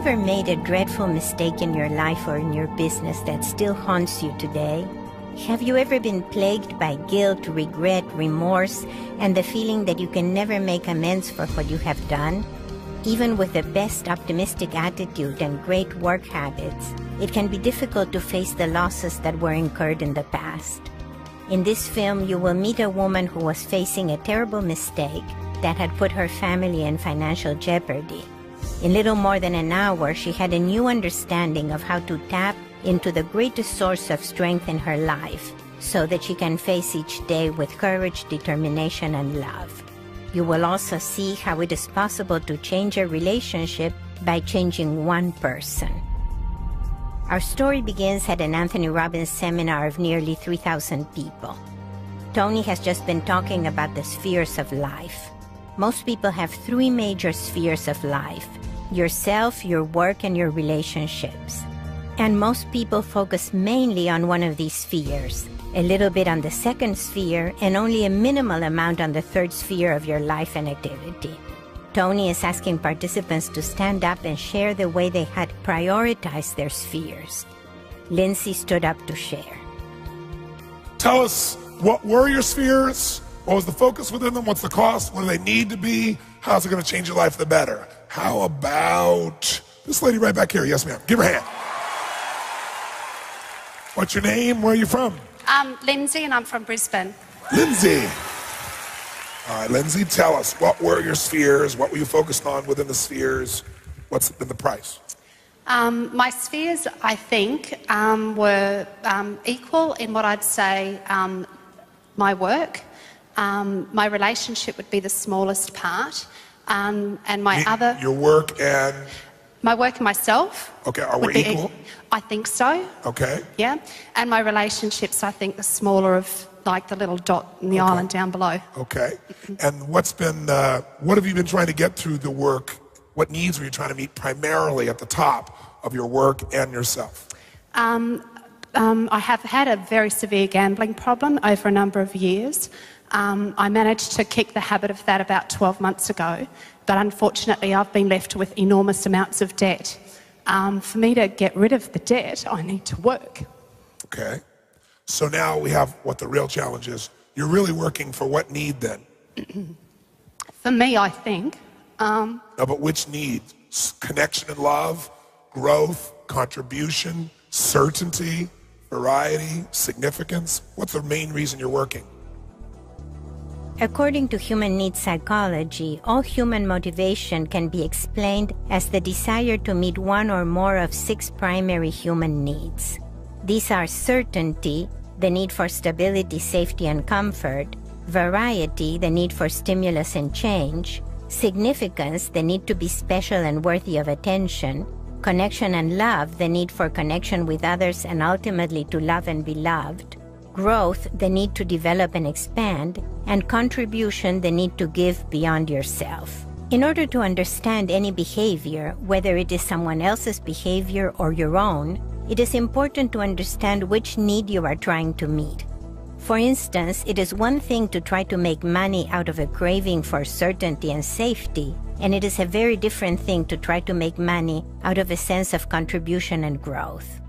ever made a dreadful mistake in your life or in your business that still haunts you today? Have you ever been plagued by guilt, regret, remorse, and the feeling that you can never make amends for what you have done? Even with the best optimistic attitude and great work habits, it can be difficult to face the losses that were incurred in the past. In this film, you will meet a woman who was facing a terrible mistake that had put her family in financial jeopardy. In little more than an hour, she had a new understanding of how to tap into the greatest source of strength in her life so that she can face each day with courage, determination, and love. You will also see how it is possible to change a relationship by changing one person. Our story begins at an Anthony Robbins seminar of nearly 3,000 people. Tony has just been talking about the spheres of life. Most people have three major spheres of life: yourself, your work, and your relationships. And most people focus mainly on one of these spheres, a little bit on the second sphere, and only a minimal amount on the third sphere of your life and activity. Tony is asking participants to stand up and share the way they had prioritized their spheres. Lindsay stood up to share. Tell us, what were your spheres? What was the focus within them? What's the cost? What do they need to be? How's it going to change your life for the better? How about this lady right back here? Yes, ma'am. Give her a hand. What's your name? Where are you from? Lindsay, and I'm from Brisbane. Lindsay. All right, Lindsay, tell us, what were your spheres? What were you focused on within the spheres? What's been the price? My spheres, I think, were equal in what I'd say my work. My relationship would be the smallest part. And Your work and? My work and myself. Okay, are we equal? I think so. Okay. Yeah. And my relationships, I think, the smaller of like the little dot in the island down below. Okay. And what have you been trying to get through the work? What needs were you trying to meet primarily at the top of your work and yourself? I have had a very severe gambling problem over a number of years. I managed to kick the habit of that about 12 months ago, but unfortunately I've been left with enormous amounts of debt. For me to get rid of the debt, I need to work. Okay. So now we have what the real challenge is. You're really working for what need then? For me, I think. No, but which need? Connection and love, growth, contribution, certainty, variety, significance? What's the main reason you're working? According to human needs psychology, all human motivation can be explained as the desire to meet one or more of 6 primary human needs. These are certainty, the need for stability, safety, and comfort; variety, the need for stimulus and change; significance, the need to be special and worthy of attention; connection and love, the need for connection with others and ultimately to love and be loved; growth, the need to develop and expand; and contribution, the need to give beyond yourself. In order to understand any behavior, whether it is someone else's behavior or your own, it is important to understand which need you are trying to meet. For instance, it is one thing to try to make money out of a craving for certainty and safety, and it is a very different thing to try to make money out of a sense of contribution and growth.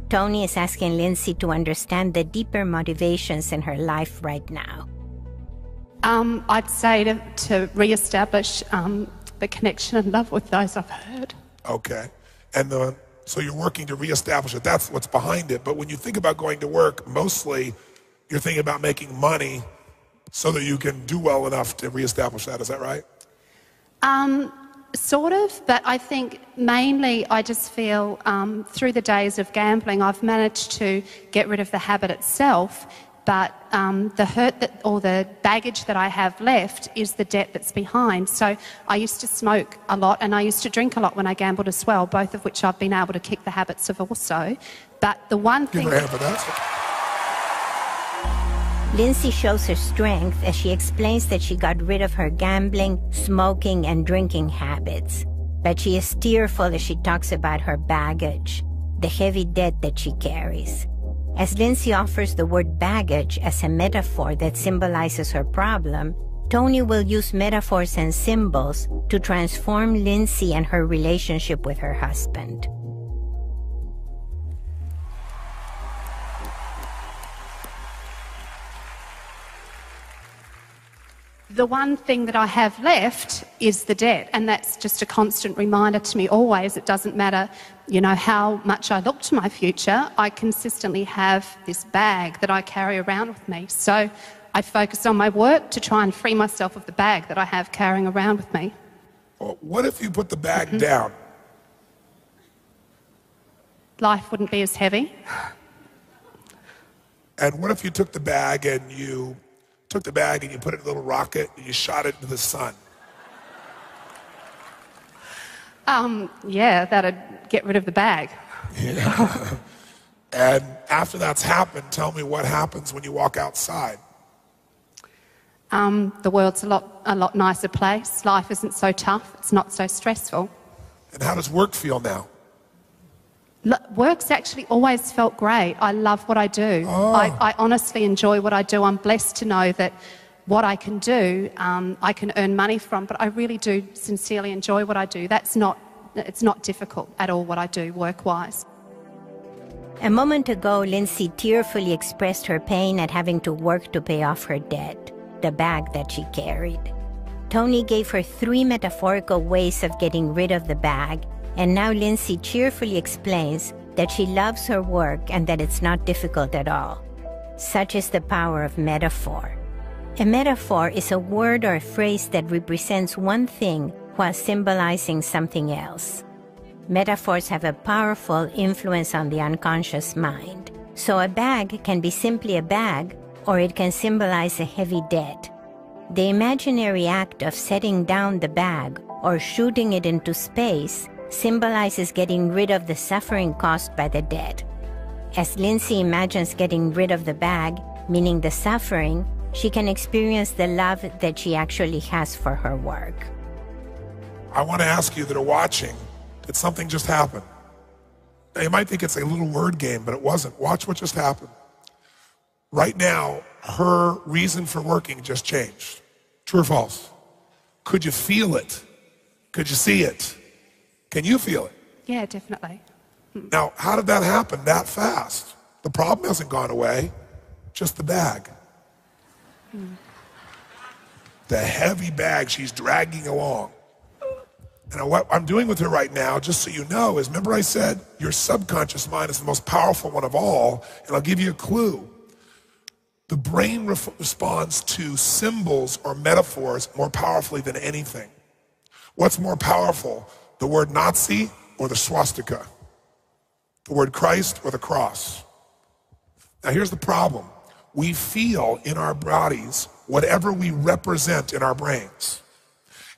Tony is asking Lindsay to understand the deeper motivations in her life right now. I'd say to reestablish the connection and love with those I've hurt. Okay. And so you're working to reestablish it. That's what's behind it. But when you think about going to work, mostly you're thinking about making money so that you can do well enough to reestablish that. Is that right? Sort of, but I think mainly I just feel through the days of gambling I've managed to get rid of the habit itself, but the hurt or the baggage that I have left is the debt that's behind. So I used to smoke a lot and I used to drink a lot when I gambled as well, both of which I've been able to kick the habits of also. But the one thing... Give her a hand for that. Lindsay shows her strength as she explains that she got rid of her gambling, smoking, and drinking habits. But she is tearful as she talks about her baggage, the heavy debt that she carries. As Lindsay offers the word baggage as a metaphor that symbolizes her problem, Tony will use metaphors and symbols to transform Lindsay and her relationship with her husband. The one thing that I have left is the debt, and that's just a constant reminder to me always. It doesn't matter, how much I look to my future, I consistently have this bag that I carry around with me. So I focus on my work to try and free myself of the bag that I have carrying around with me. Well, what if you put the bag down? Life wouldn't be as heavy. And what if you took the bag and you put it in a little rocket and you shot it into the sun? Yeah, that'd get rid of the bag. Yeah. And after that's happened, tell me what happens when you walk outside. The world's a lot nicer place. Life isn't so tough. It's not so stressful. And how does work feel now? Work's actually always felt great. I love what I do. Oh. I honestly enjoy what I do. I'm blessed to know that what I can do, I can earn money from, but I really do sincerely enjoy what I do. It's not difficult at all what I do work-wise. A moment ago, Lindsay tearfully expressed her pain at having to work to pay off her debt, the bag that she carried. Tony gave her 3 metaphorical ways of getting rid of the bag, and now Lindsay cheerfully explains that she loves her work and that it's not difficult at all. Such is the power of metaphor. A metaphor is a word or a phrase that represents one thing while symbolizing something else. Metaphors have a powerful influence on the unconscious mind. So a bag can be simply a bag, or it can symbolize a heavy debt. The imaginary act of setting down the bag or shooting it into space symbolizes getting rid of the suffering caused by the debt. As Lindsay imagines getting rid of the bag, meaning the suffering, she can experience the love that she actually has for her work. I want to ask you that are watching, did something just happen? Now, you might think it's a little word game, but it wasn't. Watch what just happened. Right now, her reason for working just changed. True or false? Could you feel it? Could you see it? Can you feel it? Yeah, definitely. Now, how did that happen that fast? The problem hasn't gone away, just the bag. The heavy bag she's dragging along. And what I'm doing with her right now, just so you know, is remember I said your subconscious mind is the most powerful one of all, and I'll give you a clue. The brain responds to symbols or metaphors more powerfully than anything. What's more powerful, the word Nazi or the swastika? The word Christ or the cross? Now here's the problem. We feel in our bodies whatever we represent in our brains.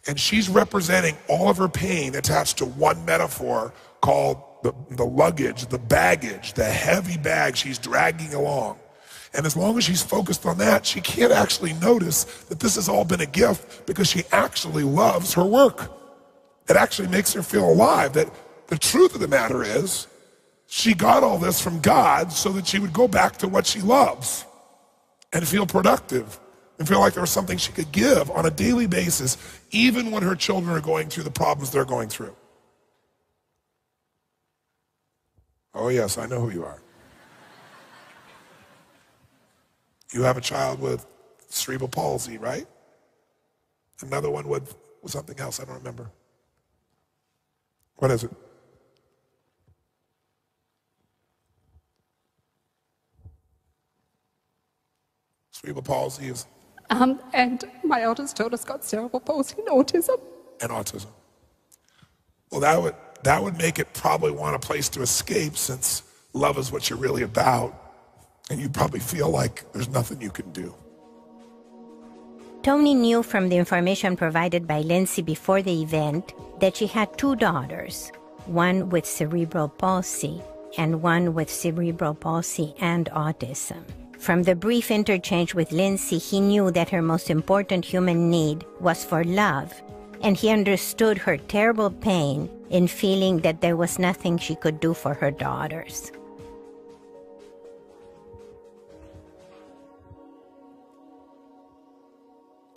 And she's representing all of her pain attached to one metaphor called the luggage, the baggage, the heavy bag she's dragging along. And as long as she's focused on that, she can't actually notice that this has all been a gift because she actually loves her work. It actually makes her feel alive. That the truth of the matter is, she got all this from God so that she would go back to what she loves and feel productive and feel like there was something she could give on a daily basis, even when her children are going through the problems they're going through. Oh yes, I know who you are. You have a child with cerebral palsy, right? Another one with something else, I don't remember. What is it? Cerebral palsy is? And my eldest daughter's got cerebral palsy and autism. And autism. Well, that would make it probably want a place to escape, since love is what you're really about. And you probably feel like there's nothing you can do. Tony knew from the information provided by Lindsay before the event that she had 2 daughters, one with cerebral palsy and one with cerebral palsy and autism. From the brief interchange with Lindsay, he knew that her most important human need was for love, and he understood her terrible pain in feeling that there was nothing she could do for her daughters.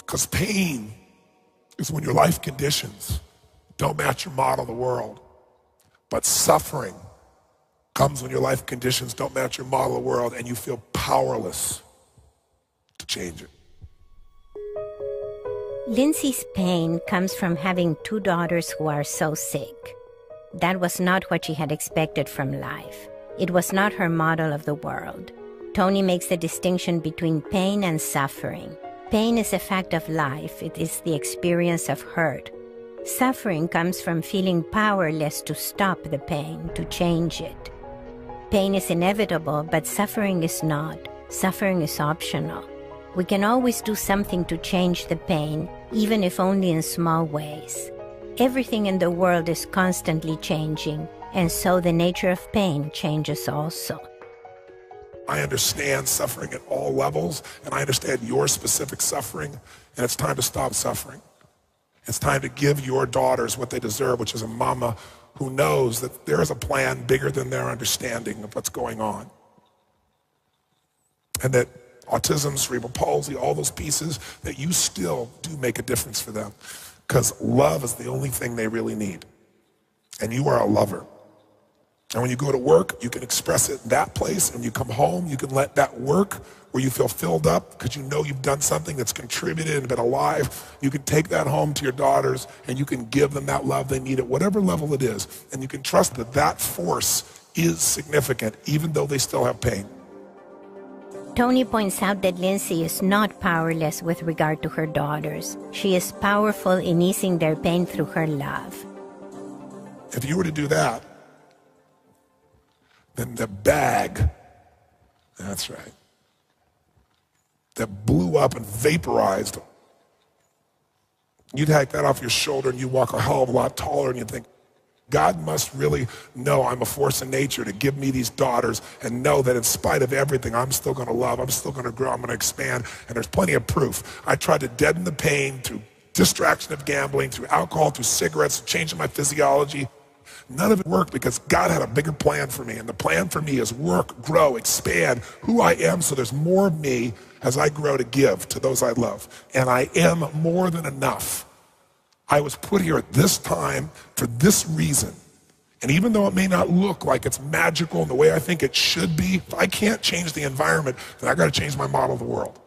Because pain is when your life conditions don't match your model of the world. But suffering comes when your life conditions don't match your model of the world and you feel powerless to change it. Lindsay's pain comes from having 2 daughters who are so sick. That was not what she had expected from life. It was not her model of the world. Tony makes the distinction between pain and suffering. Pain is a fact of life. It is the experience of hurt. Suffering comes from feeling powerless to stop the pain, to change it. Pain is inevitable, but suffering is not. Suffering is optional. We can always do something to change the pain, even if only in small ways. Everything in the world is constantly changing, and so the nature of pain changes also. I understand suffering at all levels, and I understand your specific suffering, and it's time to stop suffering. It's time to give your daughters what they deserve, which is a mama who knows that there is a plan bigger than their understanding of what's going on. And that autism, cerebral palsy, all those pieces, that you still do make a difference for them. Because love is the only thing they really need. And you are a lover. And when you go to work, you can express it in that place. And when you come home, you can let that work where you feel filled up because you know you've done something that's contributed and been alive. You can take that home to your daughters and you can give them that love they need at whatever level it is. And you can trust that that force is significant even though they still have pain. Tony points out that Lindsay is not powerless with regard to her daughters. She is powerful in easing their pain through her love. If you were to do that, then the bag, that's right, that blew up and vaporized, you'd take that off your shoulder and you walk a hell of a lot taller and you think, God must really know I'm a force in nature to give me these daughters and know that in spite of everything, I'm still going to love, I'm still going to grow, I'm going to expand. And there's plenty of proof. I tried to deaden the pain through distraction of gambling, through alcohol, through cigarettes, changing my physiology. None of it worked because God had a bigger plan for me. And the plan for me is work, grow, expand who I am so there's more of me as I grow to give to those I love. And I am more than enough. I was put here at this time for this reason. And even though it may not look like it's magical in the way I think it should be, if I can't change the environment, then I got to change my model of the world.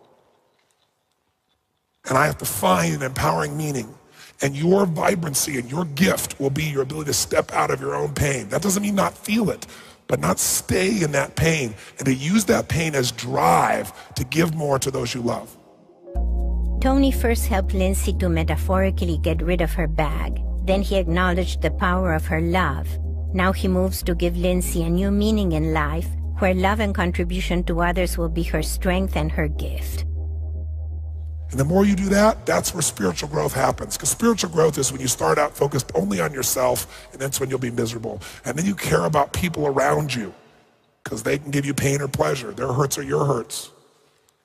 And I have to find an empowering meaning. And your vibrancy and your gift will be your ability to step out of your own pain. That doesn't mean not feel it, but not stay in that pain and to use that pain as drive to give more to those you love. Tony first helped Lindsay to metaphorically get rid of her bag. Then he acknowledged the power of her love. Now he moves to give Lindsay a new meaning in life, where love and contribution to others will be her strength and her gift. And the more you do that, that's where spiritual growth happens. Because spiritual growth is when you start out focused only on yourself, and that's when you'll be miserable. And then you care about people around you, because they can give you pain or pleasure. Their hurts are your hurts.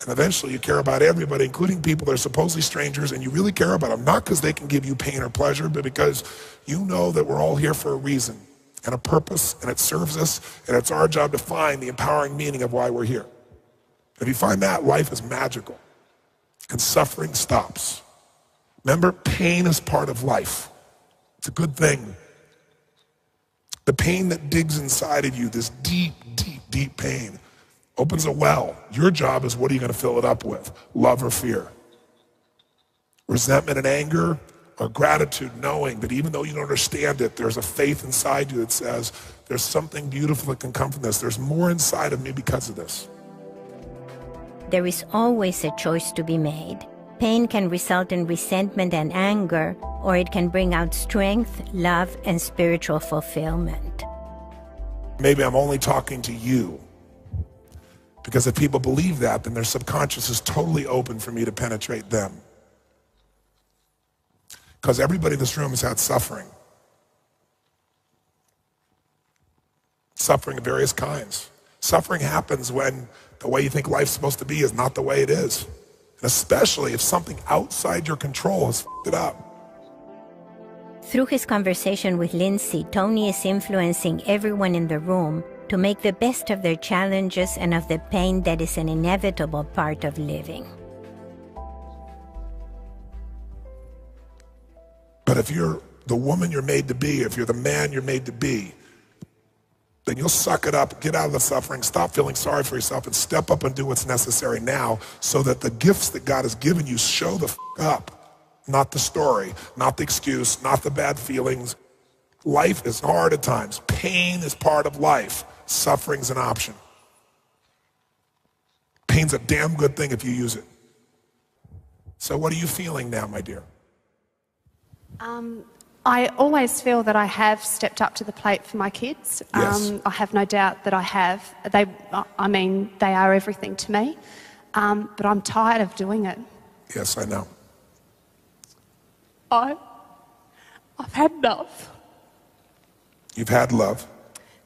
And eventually you care about everybody, including people that are supposedly strangers, and you really care about them, not because they can give you pain or pleasure, but because you know that we're all here for a reason and a purpose, and it serves us, and it's our job to find the empowering meaning of why we're here. If you find that, life is magical, and suffering stops. Remember, pain is part of life. It's a good thing. The pain that digs inside of you, this deep, deep, deep pain, opens a well. Your job is, what are you going to fill it up with? Love or fear? Resentment and anger, or gratitude, knowing that even though you don't understand it, there's a faith inside you that says, there's something beautiful that can come from this. There's more inside of me because of this. There is always a choice to be made. Pain can result in resentment and anger, or it can bring out strength, love, and spiritual fulfillment. Maybe I'm only talking to you, because if people believe that, then their subconscious is totally open for me to penetrate them. Because everybody in this room has had suffering. Suffering of various kinds. Suffering happens when the way you think life's supposed to be is not the way it is. And especially if something outside your control has f***ed it up. Through his conversation with Lindsay, Tony is influencing everyone in the room to make the best of their challenges and of the pain that is an inevitable part of living. But if you're the woman you're made to be, if you're the man you're made to be, then you'll suck it up, get out of the suffering, stop feeling sorry for yourself, and step up and do what's necessary now so that the gifts that God has given you show the up, not the story, not the excuse, not the bad feelings. Life is hard at times. Pain is part of life. Suffering's an option. Pain's a damn good thing if you use it. So what are you feeling now, my dear? I always feel that I have stepped up to the plate for my kids. Yes. I have no doubt that I have. They are everything to me. But I'm tired of doing it. Yes, I know. I've had enough. You've had love.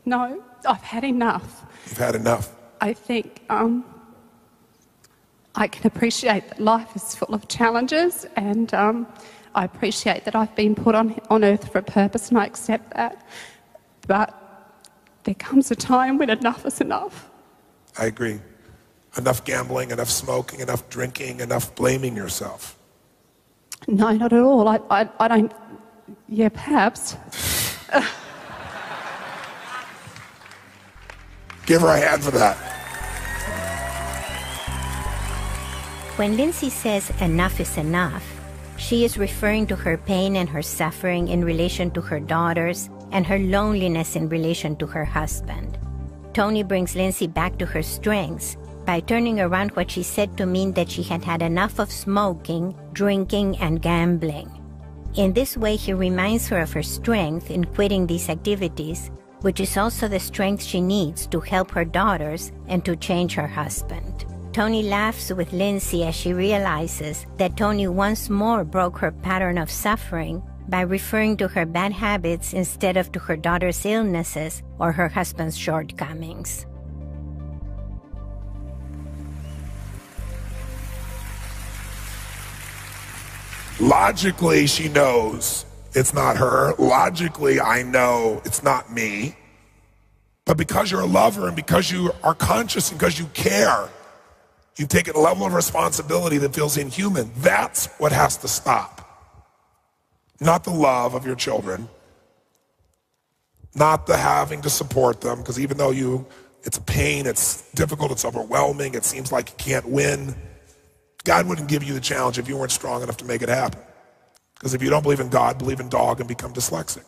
No, I've had enough. You've had enough. I think I can appreciate that life is full of challenges, and I appreciate that I've been put on earth for a purpose, and I accept that. But there comes a time when enough is enough. I agree. Enough gambling, enough smoking, enough drinking, enough blaming yourself. No, not at all. I don't... Yeah, perhaps. Give her a hand for that. When Lindsay says enough is enough, she is referring to her pain and her suffering in relation to her daughters and her loneliness in relation to her husband. Tony brings Lindsay back to her strengths by turning around what she said to mean that she had had enough of smoking, drinking, and gambling. In this way, he reminds her of her strength in quitting these activities, which is also the strength she needs to help her daughters and to change her husband. Tony laughs with Lindsay as she realizes that Tony once more broke her pattern of suffering by referring to her bad habits instead of to her daughter's illnesses or her husband's shortcomings. Logically, she knows it's not her. Logically, I know it's not me. But because you're a lover and because you are conscious and because you care, you've taken a level of responsibility that feels inhuman. That's what has to stop. Not the love of your children. Not the having to support them, because even though it's a pain, it's difficult, it's overwhelming, it seems like you can't win. God wouldn't give you the challenge if you weren't strong enough to make it happen. Because if you don't believe in God, believe in dog and become dyslexic.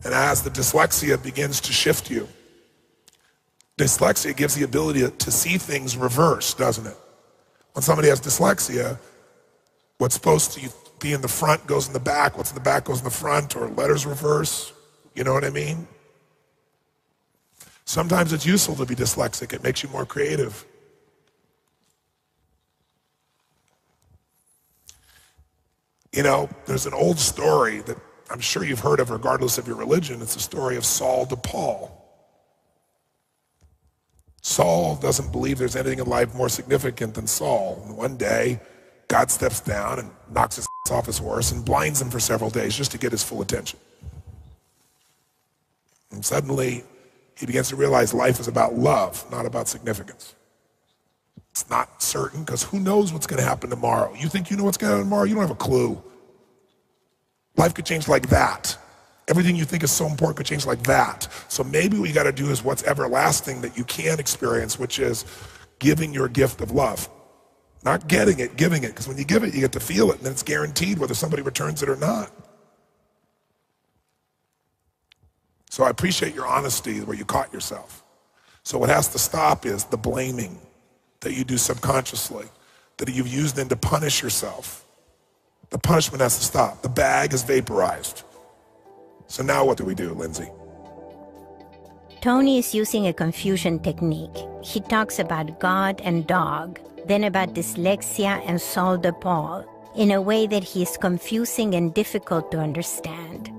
And as the dyslexia begins to shift you, dyslexia gives the ability to see things reversed, doesn't it? When somebody has dyslexia, what's supposed to be in the front goes in the back, what's in the back goes in the front, or letters reverse. You know what I mean? Sometimes it's useful to be dyslexic. It makes you more creative. You know, there's an old story that I'm sure you've heard of regardless of your religion. It's the story of Saul to Paul. Saul doesn't believe there's anything in life more significant than Saul. And one day, God steps down and knocks his off his horse and blinds him for several days just to get his full attention. And suddenly, he begins to realize life is about love, not about significance. It's not certain, because who knows what's going to happen tomorrow? You think you know what's going to happen tomorrow? You don't have a clue. Life could change like that. Everything you think is so important could change like that. So maybe what you got to do is what's everlasting that you can experience, which is giving your gift of love. Not getting it, giving it. Because when you give it, you get to feel it, and then it's guaranteed whether somebody returns it or not. So I appreciate your honesty where you caught yourself. So what has to stop is the blaming that you do subconsciously, that you've used then to punish yourself. The punishment has to stop. The bag is vaporized. So now what do we do, Lindsay? Tony is using a confusion technique. He talks about God and dog, then about dyslexia and Saul de Paul, in a way that he is confusing and difficult to understand.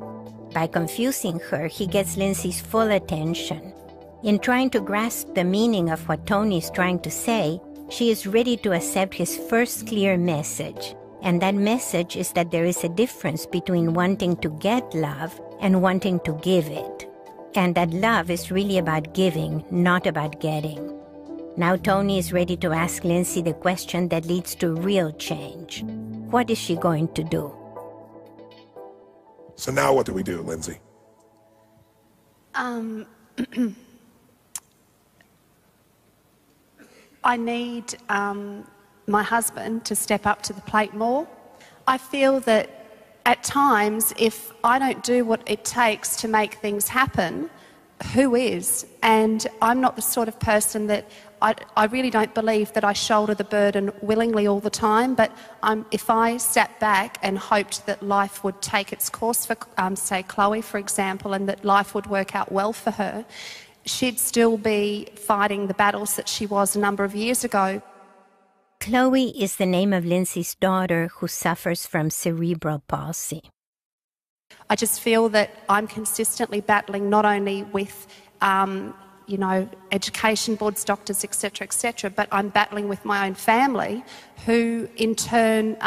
By confusing her, he gets Lindsay's full attention. In trying to grasp the meaning of what Tony is trying to say, she is ready to accept his first clear message. And that message is that there is a difference between wanting to get love and wanting to give it. And that love is really about giving, not about getting. Now Tony is ready to ask Lindsay the question that leads to real change. What is she going to do? So now what do we do, Lindsay? I need my husband to step up to the plate more. I feel that at times, if I don't do what it takes to make things happen, who is? And I'm not the sort of person that I really don't believe that I shoulder the burden willingly all the time, but if I sat back and hoped that life would take its course for, say, Chloe, for example, and that life would work out well for her, she'd still be fighting the battles that she was a number of years ago. Chloe is the name of Lindsay's daughter who suffers from cerebral palsy. I just feel that I'm consistently battling not only with, education boards, doctors, etc., but I'm battling with my own family who, in turn,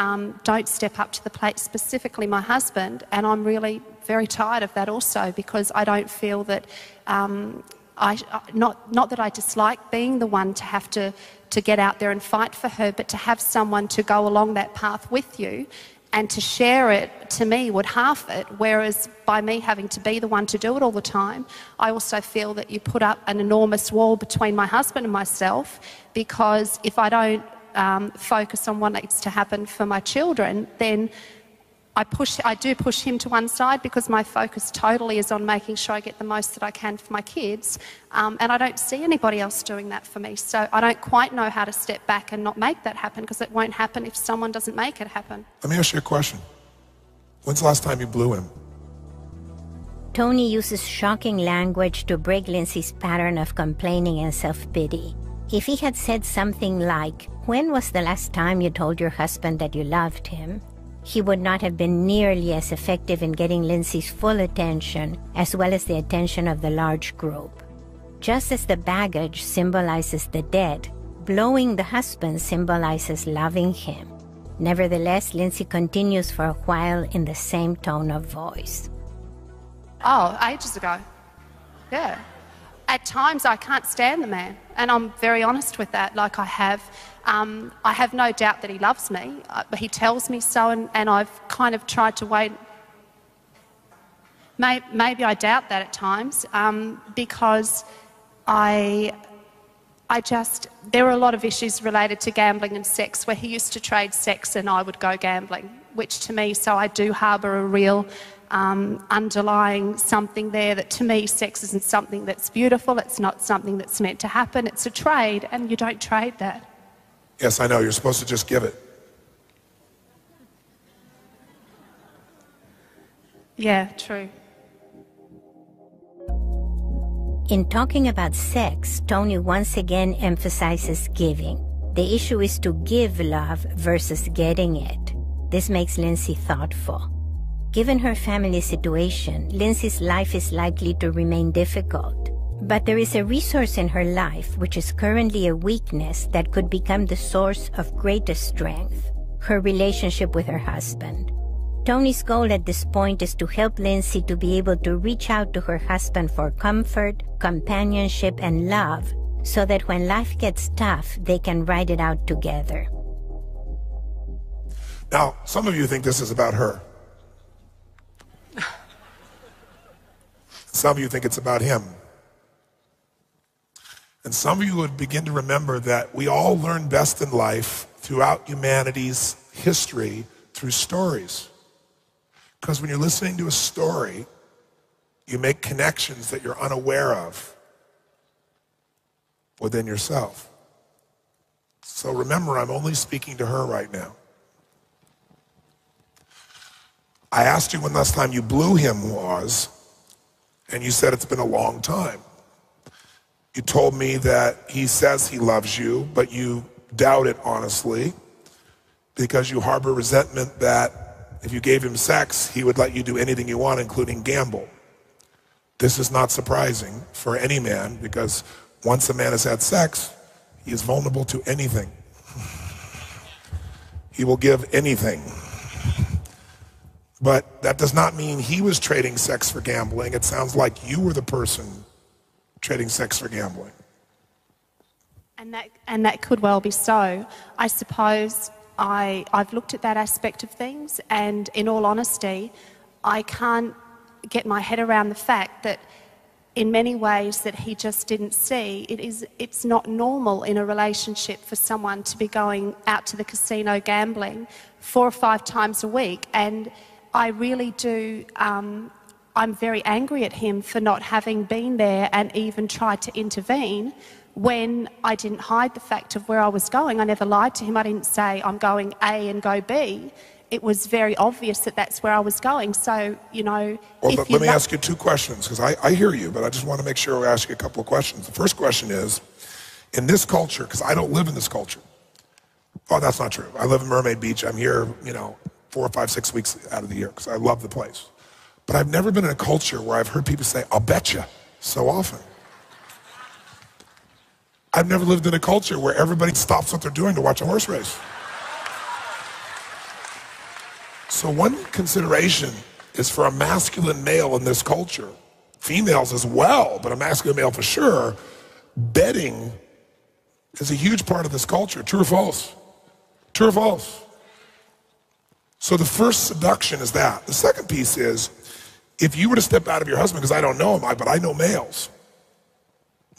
don't step up to the plate, specifically my husband, and I'm really very tired of that also because I don't feel that, not that I dislike being the one to have to get out there and fight for her, but to have someone to go along that path with you and to share it, to me, would half it, whereas by me having to be the one to do it all the time, I also feel that you put up an enormous wall between my husband and myself, because if I don't focus on what needs to happen for my children, then I do push him to one side because my focus totally is on making sure I get the most that I can for my kids, and I don't see anybody else doing that for me. So I don't quite know how to step back and not make that happen, because it won't happen if someone doesn't make it happen. Let me ask you a question. When's the last time you blew him? Tony uses shocking language to break Lindsay's pattern of complaining and self-pity. If he had said something like, "When was the last time you told your husband that you loved him?" he would not have been nearly as effective in getting Lindsay's full attention, as well as the attention of the large group. Just as the baggage symbolizes the dead, blowing the husband symbolizes loving him. Nevertheless, Lindsay continues for a while in the same tone of voice. Oh, ages ago. Yeah. At times I can't stand the man, and I'm very honest with that. Like I have no doubt that he loves me. He tells me so, and I've kind of tried to wait. Maybe I doubt that at times, because there are a lot of issues related to gambling and sex where he used to trade sex and I would go gambling, which to me, so I do harbour a real underlying something there that to me sex isn't something that's beautiful, it's not something that's meant to happen, it's a trade, and you don't trade that. Yes, I know, you're supposed to just give it. Yeah, true. In talking about sex, Tony once again emphasizes giving. The issue is to give love versus getting it. This makes Lindsay thoughtful. Given her family situation, Lindsay's life is likely to remain difficult. But there is a resource in her life which is currently a weakness that could become the source of greatest strength: her relationship with her husband. Tony's goal at this point is to help Lindsay to be able to reach out to her husband for comfort, companionship, and love, so that when life gets tough, they can ride it out together. Now, some of you think this is about her. Some of you think it's about him. And some of you would begin to remember that we all learn best in life throughout humanity's history through stories. Because when you're listening to a story, you make connections that you're unaware of within yourself. So remember, I'm only speaking to her right now. I asked you when last time you blew him was, and you said it's been a long time. You told me that he says he loves you, but you doubt it honestly, because you harbor resentment that if you gave him sex, he would let you do anything you want, including gamble. This is not surprising for any man, because once a man has had sex, he is vulnerable to anything. He will give anything. But that does not mean he was trading sex for gambling. It sounds like you were the person trading sex for gambling. And that could well be so. I suppose I've looked at that aspect of things, and in all honesty, I can't get my head around the fact that in many ways that he just didn't see, it's not normal in a relationship for someone to be going out to the casino gambling 4 or 5 times a week. And I really do, I'm very angry at him for not having been there and even tried to intervene when I didn't hide the fact of where I was going. I never lied to him. I didn't say I'm going A and go B. It was very obvious that that's where I was going. So, you know... Well, let me ask you 2 questions, because I hear you, but I just want to make sure we ask you a couple of questions. The first question is, in this culture, because I don't live in this culture. Oh, that's not true. I live in Mermaid Beach. I'm here, you know, 4, 5, 6 weeks out of the year, because I love the place. But I've never been in a culture where I've heard people say, I'll bet you, so often. I've never lived in a culture where everybody stops what they're doing to watch a horse race. So one consideration is for a masculine male in this culture, females as well, but a masculine male for sure, betting is a huge part of this culture. True or false? True or false? So the first seduction is that. The second piece is, if you were to step out of your husband, because I don't know him, but I know males.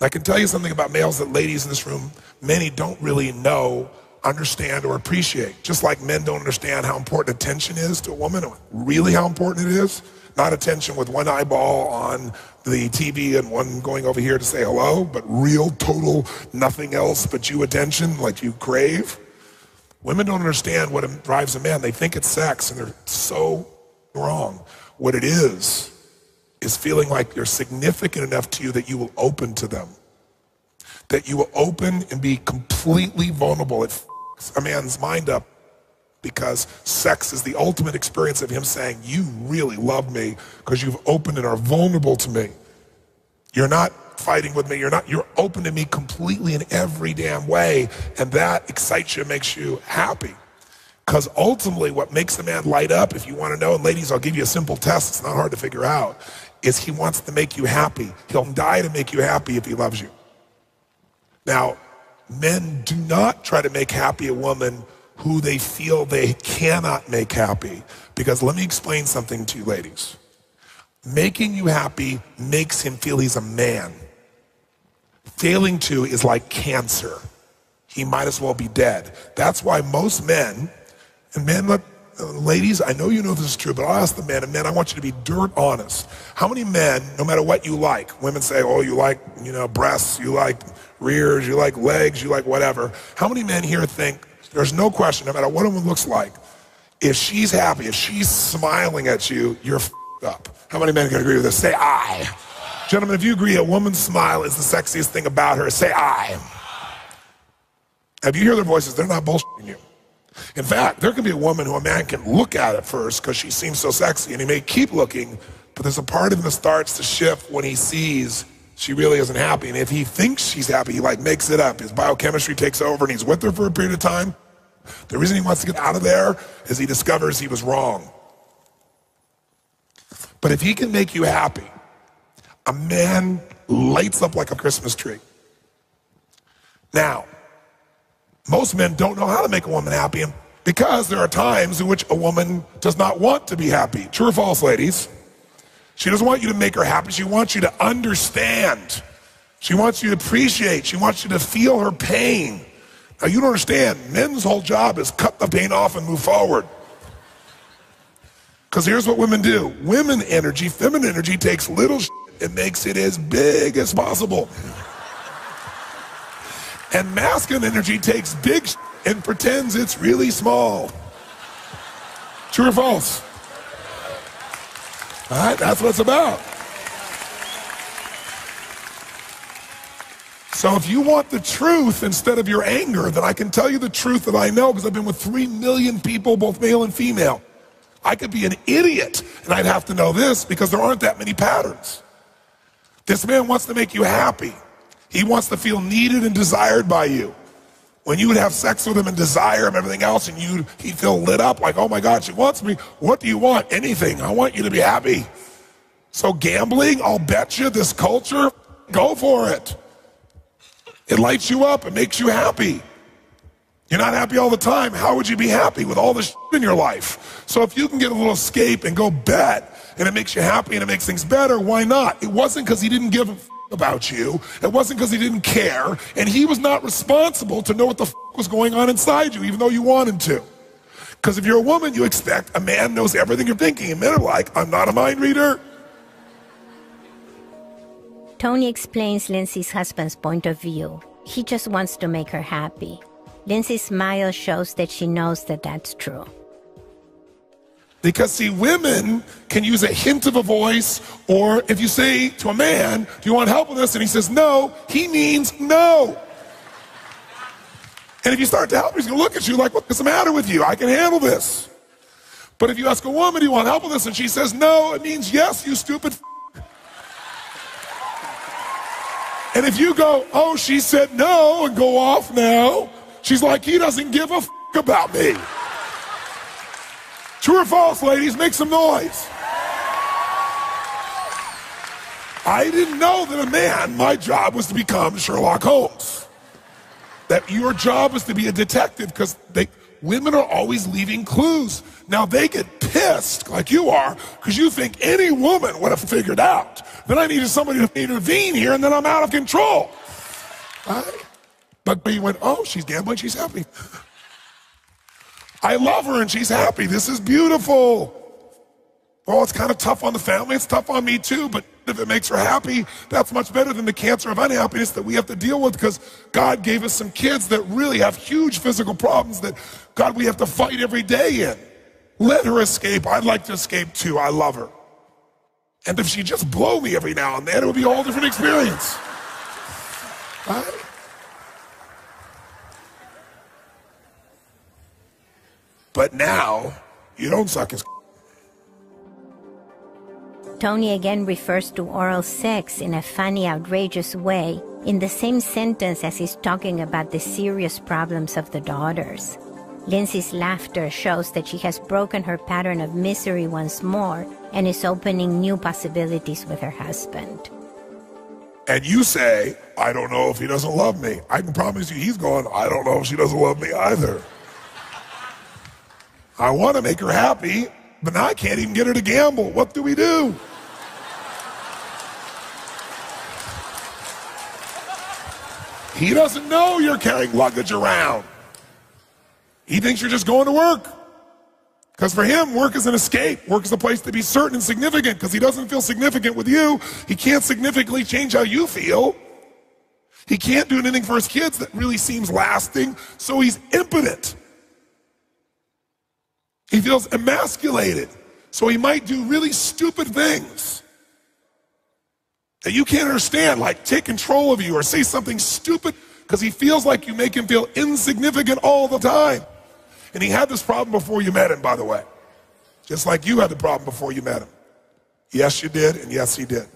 I can tell you something about males that ladies in this room, many don't really know, understand, or appreciate. Just like men don't understand how important attention is to a woman, or really how important it is. Not attention with one eyeball on the TV and one going over here to say hello, but real, total, nothing else but you attention like you crave. Women don't understand what drives a man. They think it's sex, and they're so wrong. What it is feeling like you're significant enough to you that you will open to them. That you will open and be completely vulnerable. It f***s a man's mind up, because sex is the ultimate experience of him saying, you really love me because you've opened and are vulnerable to me. You're not fighting with me. You're open to me completely in every damn way. And that excites you, makes you happy. Because ultimately what makes a man light up, if you want to know, and ladies, I'll give you a simple test, it's not hard to figure out, is he wants to make you happy. He'll die to make you happy if he loves you. Now, men do not try to make happy a woman who they feel they cannot make happy. Because let me explain something to you ladies. Making you happy makes him feel he's a man. Failing to is like cancer. He might as well be dead. That's why most men, and men, ladies, I know you know this is true, but I'll ask the men, and men, I want you to be dirt honest. How many men, no matter what you like, women say, oh, you like, you know, breasts, you like rears, you like legs, you like whatever. How many men here think, there's no question, no matter what a woman looks like, if she's happy, if she's smiling at you, you're f***ed up. How many men can agree with this? Say aye. Gentlemen, if you agree a woman's smile is the sexiest thing about her, say aye. If you hear their voices, they're not bullshitting you. In fact, there can be a woman who a man can look at at first because she seems so sexy, and he may keep looking, but there's a part of him that starts to shift when he sees she really isn't happy. And if he thinks she's happy, he like makes it up. His biochemistry takes over and he's with her for a period of time. The reason he wants to get out of there is he discovers he was wrong. But if he can make you happy, a man lights up like a Christmas tree. Now, most men don't know how to make a woman happy because there are times in which a woman does not want to be happy. True or false, ladies? She doesn't want you to make her happy. She wants you to understand. She wants you to appreciate. She wants you to feel her pain. Now, you don't understand. Men's whole job is cut the pain off and move forward. Because here's what women do. Women energy, feminine energy, takes little shit and makes it as big as possible. And masculine energy takes big shit and pretends it's really small. True or false? All right, that's what it's about. So if you want the truth instead of your anger, then I can tell you the truth that I know because I've been with 3 million people, both male and female. I could be an idiot, and I'd have to know this because there aren't that many patterns. This man wants to make you happy. He wants to feel needed and desired by you. When you would have sex with him and desire him and everything else, and he'd feel lit up like, oh my God, she wants me. What do you want? Anything. I want you to be happy. So gambling, I'll bet you, this culture, go for it. It lights you up, it makes you happy. You're not happy all the time. How would you be happy with all this in your life? So if you can get a little escape and go bet, and it makes you happy and it makes things better, why not? It wasn't because he didn't give a about you. It wasn't because he didn't care, and he was not responsible to know what the was going on inside you, even though you wanted to. Because if you're a woman, you expect a man knows everything you're thinking, and men are like, I'm not a mind reader. Tony explains Lindsay's husband's point of view. He just wants to make her happy. Lindsay's smile shows that she knows that that's true. Because see, women can use a hint of a voice, or if you say to a man, do you want help with this? And he says no, he means no. And if you start to help, he's gonna look at you like, what's the matter with you? I can handle this. But if you ask a woman, do you want help with this? And she says no, it means yes, you stupid And if you go, oh, she said no, and go off now, she's like, he doesn't give a about me. True or false, ladies? Make some noise. I didn't know that a man, my job was to become Sherlock Holmes. That your job was to be a detective, because women are always leaving clues. Now they get pissed, like you are, because you think any woman would have figured out. Then I needed somebody to intervene here, and then I'm out of control. Right? But you went, oh, she's gambling, she's happy. I love her and she's happy. This is beautiful. Oh, it's kind of tough on the family. It's tough on me too, but if it makes her happy, that's much better than the cancer of unhappiness that we have to deal with, because God gave us some kids that really have huge physical problems that, God, we have to fight every day in. Let her escape. I'd like to escape too. I love her. And if she just blow me every now and then, it would be a whole different experience. Right? But now, you don't suck his. Tony again refers to oral sex in a funny, outrageous way, in the same sentence as he's talking about the serious problems of the daughters. Lindsay's laughter shows that she has broken her pattern of misery once more and is opening new possibilities with her husband. And you say, I don't know if he doesn't love me. I can promise you he's going, I don't know if she doesn't love me either. I want to make her happy, but now I can't even get her to gamble. What do we do? He doesn't know you're carrying luggage around. He thinks you're just going to work. Because for him, work is an escape. Work is a place to be certain and significant, because he doesn't feel significant with you. He can't significantly change how you feel. He can't do anything for his kids that really seems lasting, so he's impotent. He feels emasculated, so he might do really stupid things that you can't understand, like take control of you or say something stupid, because he feels like you make him feel insignificant all the time. And he had this problem before you met him, by the way. Just like you had the problem before you met him. Yes, you did, and yes, he did.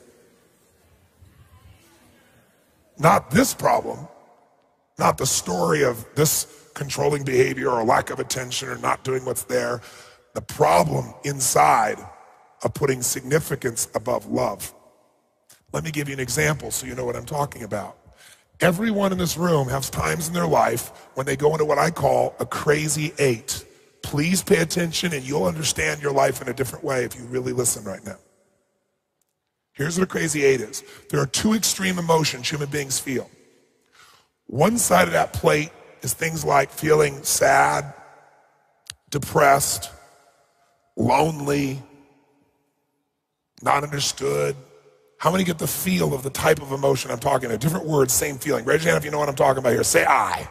Not this problem, not the story of this controlling behavior or lack of attention or not doing what's there. The problem inside of putting significance above love. Let me give you an example so you know what I'm talking about. Everyone in this room has times in their life when they go into what I call a crazy 8. Please pay attention and you'll understand your life in a different way if you really listen right now. Here's what a crazy 8 is. There are 2 extreme emotions human beings feel. One side of that plate is things like feeling sad, depressed, lonely, not understood. How many get the feel of the type of emotion I'm talking about? Different words, same feeling. Raise your hand if you know what I'm talking about here. Say I.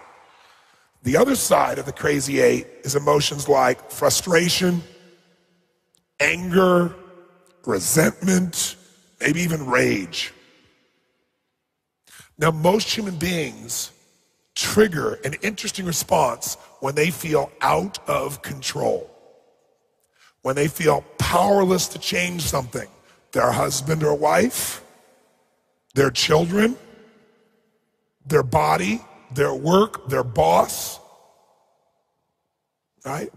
The other side of the crazy 8 is emotions like frustration, anger, resentment, maybe even rage. Now, most human beings trigger an interesting response when they feel out of control, when they feel powerless to change something. Their husband or wife, their children, their body, their work, their boss, right?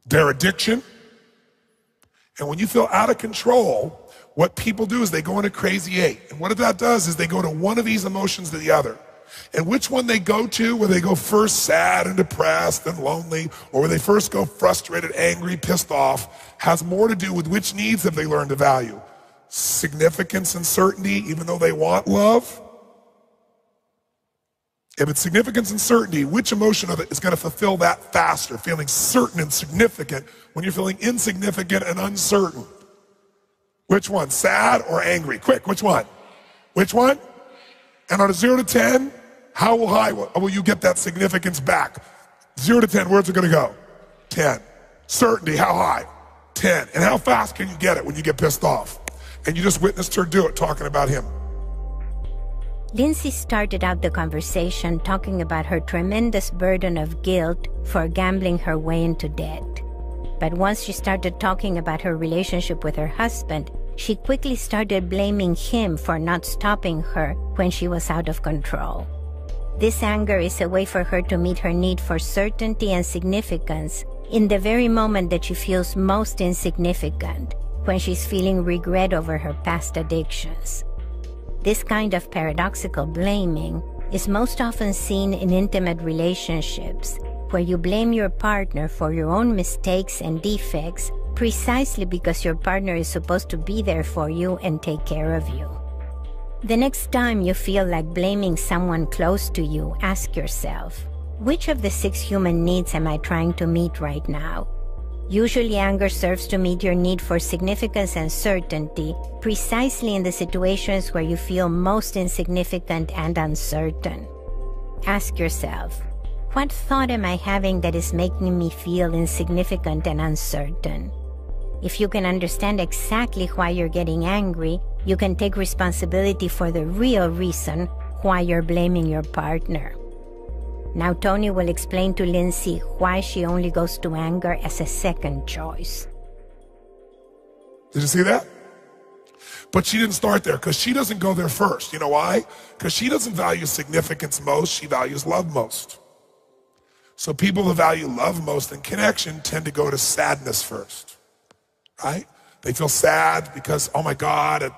Their addiction. And when you feel out of control, what people do is they go into crazy 8. And what that does is they go to one of these emotions to the other. And which one they go to, where they go first sad and depressed and lonely, or where they first go frustrated, angry, pissed off, has more to do with which needs have they learned to value. Significance and certainty, even though they want love. If it's significance and certainty, which emotion of it is going to fulfill that faster? Feeling certain and significant when you're feeling insignificant and uncertain. Which one, sad or angry? Quick, which one? Which one? And on a 0 to 10, how high will you get that significance back? 0 to 10, where's it going to go? 10. Certainty, how high? 10. And how fast can you get it when you get pissed off? And you just witnessed her do it, talking about him. Lindsay started out the conversation talking about her tremendous burden of guilt for gambling her way into debt. But once she started talking about her relationship with her husband, she quickly started blaming him for not stopping her when she was out of control. This anger is a way for her to meet her need for certainty and significance in the very moment that she feels most insignificant, when she's feeling regret over her past addictions. This kind of paradoxical blaming is most often seen in intimate relationships, where you blame your partner for your own mistakes and defects precisely because your partner is supposed to be there for you and take care of you. The next time you feel like blaming someone close to you, ask yourself, which of the 6 human needs am I trying to meet right now? Usually anger serves to meet your need for significance and certainty precisely in the situations where you feel most insignificant and uncertain. Ask yourself, what thought am I having that is making me feel insignificant and uncertain? If you can understand exactly why you're getting angry, you can take responsibility for the real reason why you're blaming your partner. Now Tony will explain to Lindsay why she only goes to anger as a second choice. Did you see that? But she didn't start there, because she doesn't go there first. You know why? Because she doesn't value significance most, she values love most. So people who value love most and connection tend to go to sadness first, right? They feel sad because, oh my God, I'm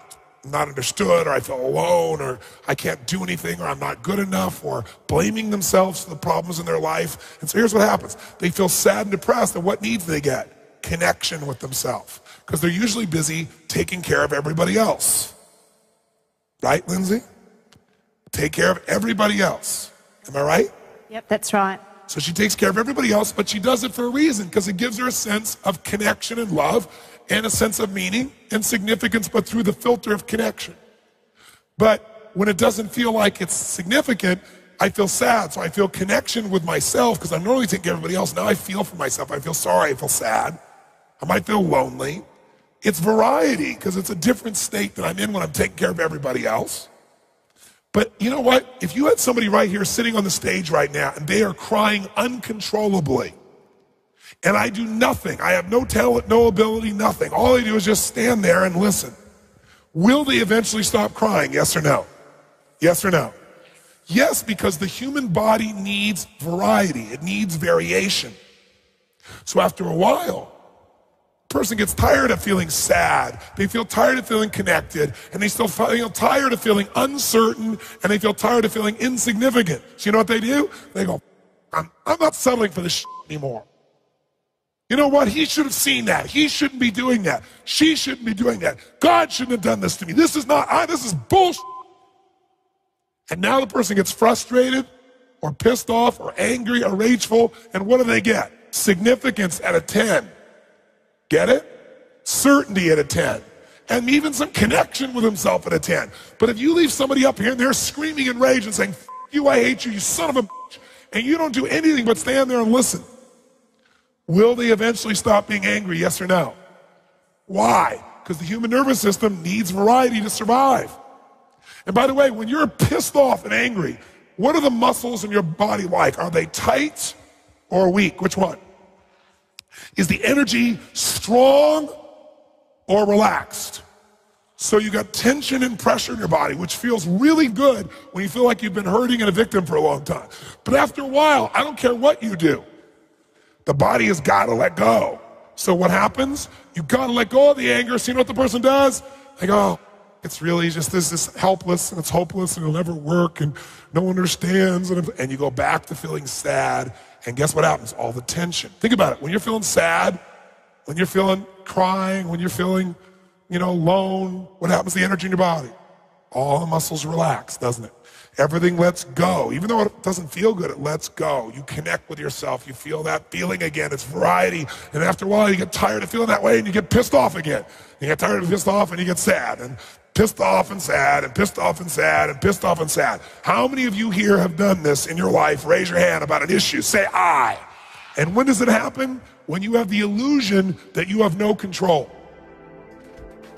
not understood, or I feel alone, or I can't do anything, or I'm not good enough, or blaming themselves for the problems in their life. And so here's what happens. They feel sad and depressed, and what needs they get? Connection with themselves. Because they're usually busy taking care of everybody else. Right, Lindsay? Take care of everybody else. Am I right? Yep, that's right. So she takes care of everybody else, but she does it for a reason, because it gives her a sense of connection and love, and a sense of meaning and significance, but through the filter of connection. But when it doesn't feel like it's significant, I feel sad. So I feel connection with myself, because I'm normally taking care of everybody else. Now I feel for myself. I feel sorry. I feel sad. I might feel lonely. It's variety, because it's a different state that I'm in when I'm taking care of everybody else. But you know what? If you had somebody right here sitting on the stage right now, and they are crying uncontrollably, and I do nothing, I have no talent, no ability, nothing. All I do is just stand there and listen. Will they eventually stop crying, yes or no? Yes or no? Yes, because the human body needs variety. It needs variation. So after a while, a person gets tired of feeling sad. They feel tired of feeling connected, and they still feel tired of feeling uncertain, and they feel tired of feeling insignificant. So you know what they do? They go, I'm not settling for this shit anymore. You know what? He should have seen that. He shouldn't be doing that. She shouldn't be doing that. God shouldn't have done this to me. This is bullshit. And now the person gets frustrated or pissed off or angry or rageful, and what do they get? Significance at a 10. Get it? Certainty at a 10. And even some connection with himself at a 10. But if you leave somebody up here and they're screaming in rage and saying, F you, I hate you, you son of a bitch, and you don't do anything but stand there and listen, will they eventually stop being angry, yes or no? Why? Because the human nervous system needs variety to survive. And by the way, when you're pissed off and angry, what are the muscles in your body like? Are they tight or weak? Which one? Is the energy strong or relaxed? So you got tension and pressure in your body, which feels really good when you feel like you've been hurting and a victim for a long time. But after a while, I don't care what you do, the body has got to let go. So what happens? You got to let go of the anger. So you know what the person does? They go, It's really just this helpless and it's hopeless and it'll never work and no one understands. And you go back to feeling sad. And guess what happens? All the tension. Think about it. When you're feeling sad, when you're feeling crying, when you're feeling, alone, what happens to the energy in your body? All the muscles relax, doesn't it? Everything lets go. Even though it doesn't feel good, it lets go. You connect with yourself. You feel that feeling again. It's variety. And after a while, you get tired of feeling that way and you get pissed off again. You get tired of pissed off and you get sad. And pissed off and sad and pissed off and sad and pissed off and sad. How many of you here have done this in your life? Raise your hand about an issue. Say I. And when does it happen? When you have the illusion that you have no control.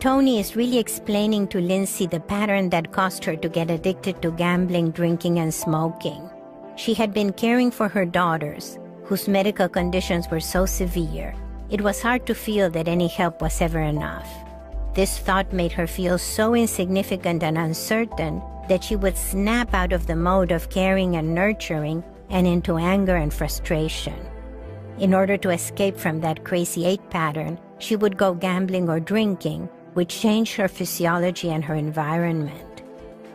Tony is really explaining to Lindsay the pattern that caused her to get addicted to gambling, drinking, and smoking. She had been caring for her daughters, whose medical conditions were so severe. It was hard to feel that any help was ever enough. This thought made her feel so insignificant and uncertain that she would snap out of the mode of caring and nurturing and into anger and frustration. In order to escape from that crazy 8 pattern, she would go gambling or drinking, which changed her physiology and her environment.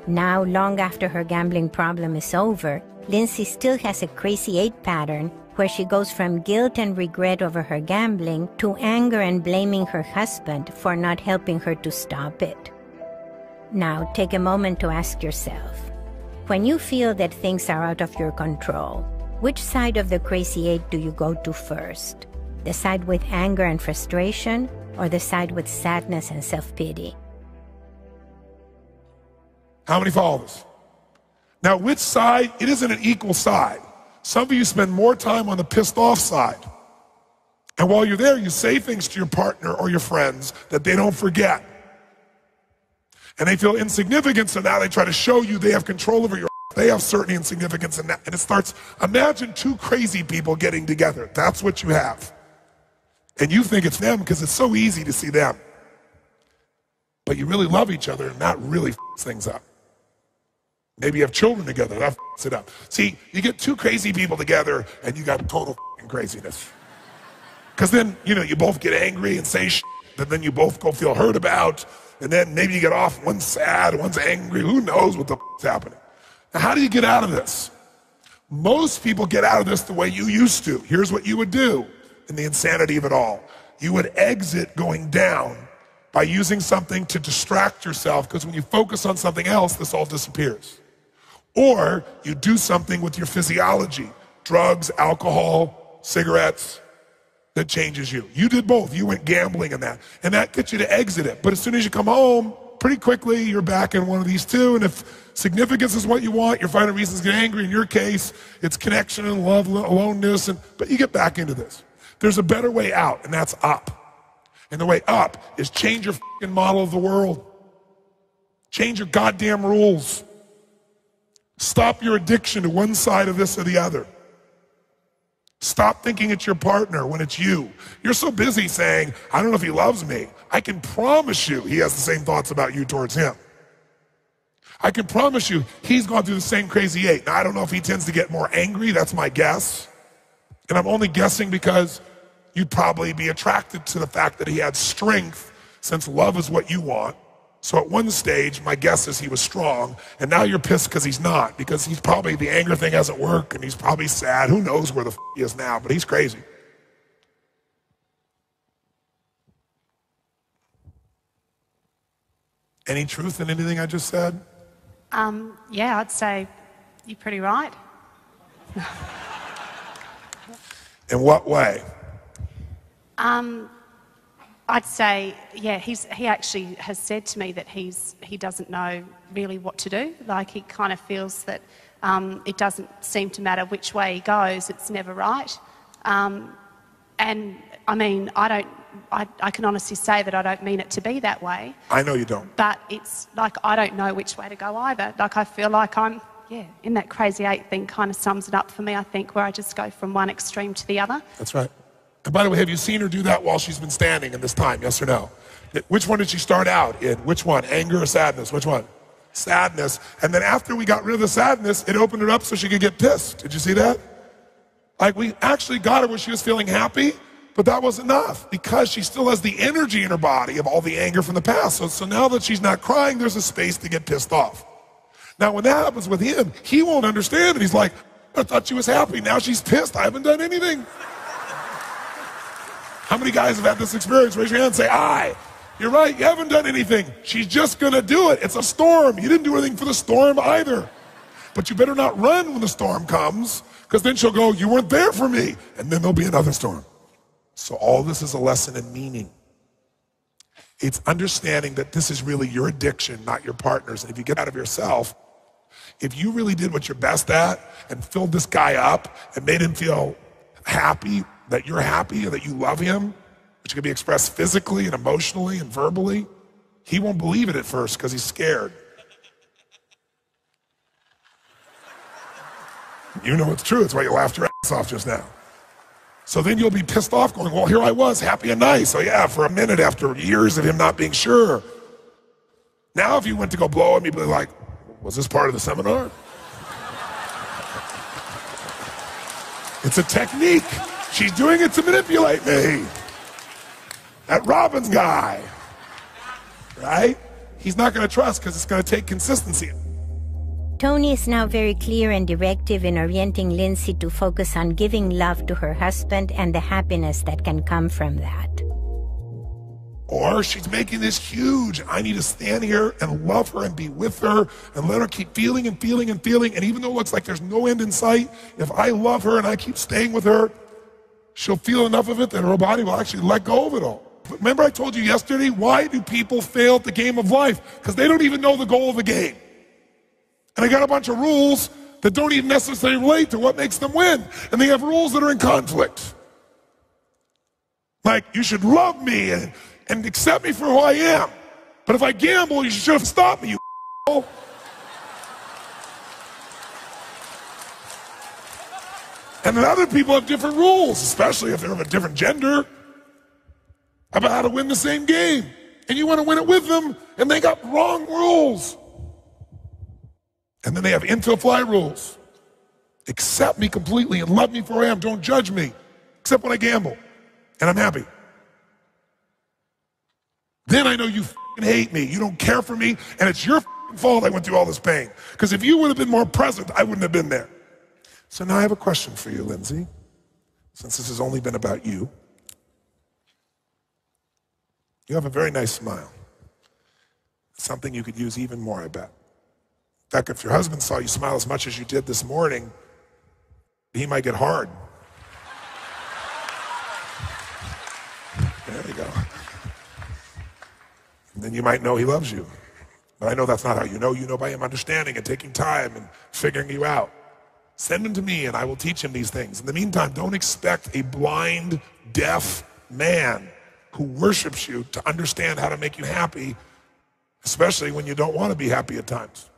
Now, long after her gambling problem is over, Lindsay still has a crazy 8 pattern where she goes from guilt and regret over her gambling to anger and blaming her husband for not helping her to stop it. Now, take a moment to ask yourself, when you feel that things are out of your control, which side of the crazy 8 do you go to first? The side with anger and frustration, or the side with sadness and self-pity? How many follow this? Now, which side? It isn't an equal side. Some of you spend more time on the pissed off side. And while you're there, you say things to your partner or your friends that they don't forget. And they feel insignificant, so now they try to show you they have control over your life. They have certain insignificance in that. And it starts, imagine 2 crazy people getting together. That's what you have. And you think it's them because it's so easy to see them. But you really love each other and that really f***s things up. Maybe you have children together, that f***s it up. See, you get 2 crazy people together and you got total f***ing craziness. Because then, you both get angry and say shit that then you both go feel hurt about. And then maybe you get off, one's sad, one's angry, who knows what the f***s happening. Now, how do you get out of this? Most people get out of this the way you used to. Here's what you would do. In the insanity of it all. You would exit going down by using something to distract yourself, because when you focus on something else, this all disappears. Or you do something with your physiology, drugs, alcohol, cigarettes, that changes you. You did both. You went gambling in that. And that gets you to exit it. But as soon as you come home, pretty quickly, you're back in one of these 2. And if significance is what you want, you're finding reasons to get angry. In your case, it's connection and love, aloneness, but you get back into this. There's a better way out, and that's up. And the way up is change your fucking model of the world. Change your goddamn rules. Stop your addiction to one side of this or the other. Stop thinking it's your partner when it's you. You're so busy saying, I don't know if he loves me. I can promise you he has the same thoughts about you towards him. I can promise you he's gone through the same crazy 8. Now, I don't know if he tends to get more angry. That's my guess. And I'm only guessing because you'd probably be attracted to the fact that he had strength, since love is what you want. So at one stage, my guess is he was strong, and now you're pissed because he's not, because he's probably, the anger thing hasn't worked, and he's probably sad. Who knows where the f he is now, but he's crazy. Any truth in anything I just said? Yeah, I'd say you're pretty right. In what way? I'd say, yeah, he actually has said to me that he doesn't know really what to do. Like, he kind of feels that it doesn't seem to matter which way he goes, it's never right. And I mean, I can honestly say that I don't mean it to be that way. I know you don't. But it's like, I don't know which way to go either. Like, I feel like I'm, in that crazy 8 thing kind of sums it up for me, I think, where I just go from one extreme to the other. That's right. And by the way, have you seen her do that while she's been standing in this time, yes or no? Which one did she start out in? Which one? Anger or sadness? Which one? Sadness. And then after we got rid of the sadness, it opened her up so she could get pissed. Did you see that? Like, we actually got her where she was feeling happy, But that was enough because she still has the energy in her body of all the anger from the past. So now that she's not crying, there's a space to get pissed off. Now when that happens with him, he won't understand it. He's like, I thought she was happy. Now she's pissed. I haven't done anything. How many guys have had this experience? Raise your hand and say, aye. You're right, you haven't done anything. She's just gonna do it. It's a storm. You didn't do anything for the storm either. But you better not run when the storm comes, because then she'll go, you weren't there for me. And then there'll be another storm. So all this is a lesson in meaning. It's understanding that this is really your addiction, not your partner's. And if you get out of yourself, if you really did what you're best at and filled this guy up and made him feel happy, that you're happy and that you love him, which can be expressed physically and emotionally and verbally, he won't believe it at first because he's scared. You know it's true. It's why you laughed your ass off just now. So then you'll be pissed off going, well, here I was, happy and nice. So yeah, for a minute after years of him not being sure. Now if you went to go blow him, he'd be like, was this part of the seminar? It's a technique. She's doing it to manipulate me. That Robbins guy, right? He's not going to trust because it's going to take consistency. Tony is now very clear and directive in orienting Lindsay to focus on giving love to her husband and the happiness that can come from that. Or she's making this huge, I need to stand here and love her and be with her and let her keep feeling and feeling and feeling. And even though it looks like there's no end in sight, if I love her and I keep staying with her, she'll feel enough of it that her body will actually let go of it all. But remember I told you yesterday, why do people fail at the game of life? Because they don't even know the goal of the game. And they got a bunch of rules that don't even necessarily relate to what makes them win. And they have rules that are in conflict. Like, you should love me and accept me for who I am. But if I gamble, you should have stopped me, you And then other people have different rules, especially if they're of a different gender, about how to win the same game. And you want to win it with them, and they got wrong rules. And then they have into-fly rules. Accept me completely and love me for who I am. Don't judge me, except when I gamble, and I'm happy. Then I know you f***ing hate me. You don't care for me, and it's your f***ing fault I went through all this pain. Because if you would have been more present, I wouldn't have been there. So now I have a question for you, Lindsay, since this has only been about you. You have a very nice smile. Something you could use even more, I bet. In fact, if your husband saw you smile as much as you did this morning, he might get hard. There you go. And then you might know he loves you. But I know that's not how you know. You know by him understanding and taking time and figuring you out. Send him to me and I will teach him these things. In the meantime, don't expect a blind, deaf man who worships you to understand how to make you happy, especially when you don't want to be happy at times.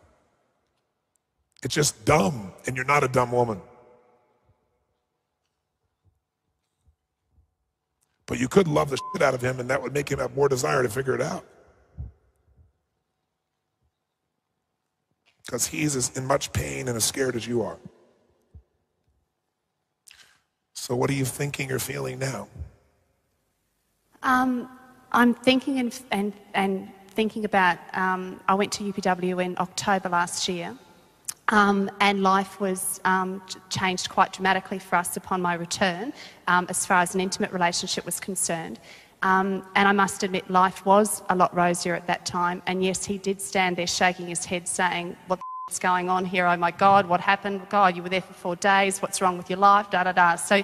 It's just dumb, and you're not a dumb woman. But you could love the shit out of him, and that would make him have more desire to figure it out. Because he's as in much pain and as scared as you are. So what are you thinking or feeling now? I'm thinking and thinking about, I went to UPW in October last year. And life was changed quite dramatically for us upon my return, as far as an intimate relationship was concerned. And I must admit, life was a lot rosier at that time. And yes, he did stand there shaking his head saying, what the f***'s going on here? Oh my God, what happened? God, you were there for 4 days. What's wrong with your life? Da, da, da. So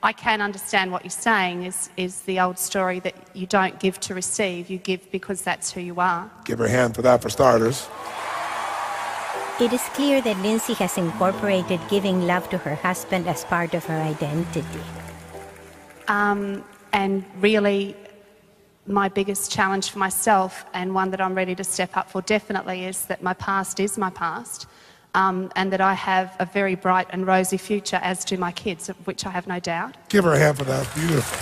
I can understand what you're saying is the old story that you don't give to receive. You give because that's who you are. Give her a hand for that, for starters. It is clear that Lindsay has incorporated giving love to her husband as part of her identity. And really, my biggest challenge for myself, and one that I'm ready to step up for definitely, is that my past is my past, and that I have a very bright and rosy future, as do my kids, of which I have no doubt. Give her a hand for that. Beautiful.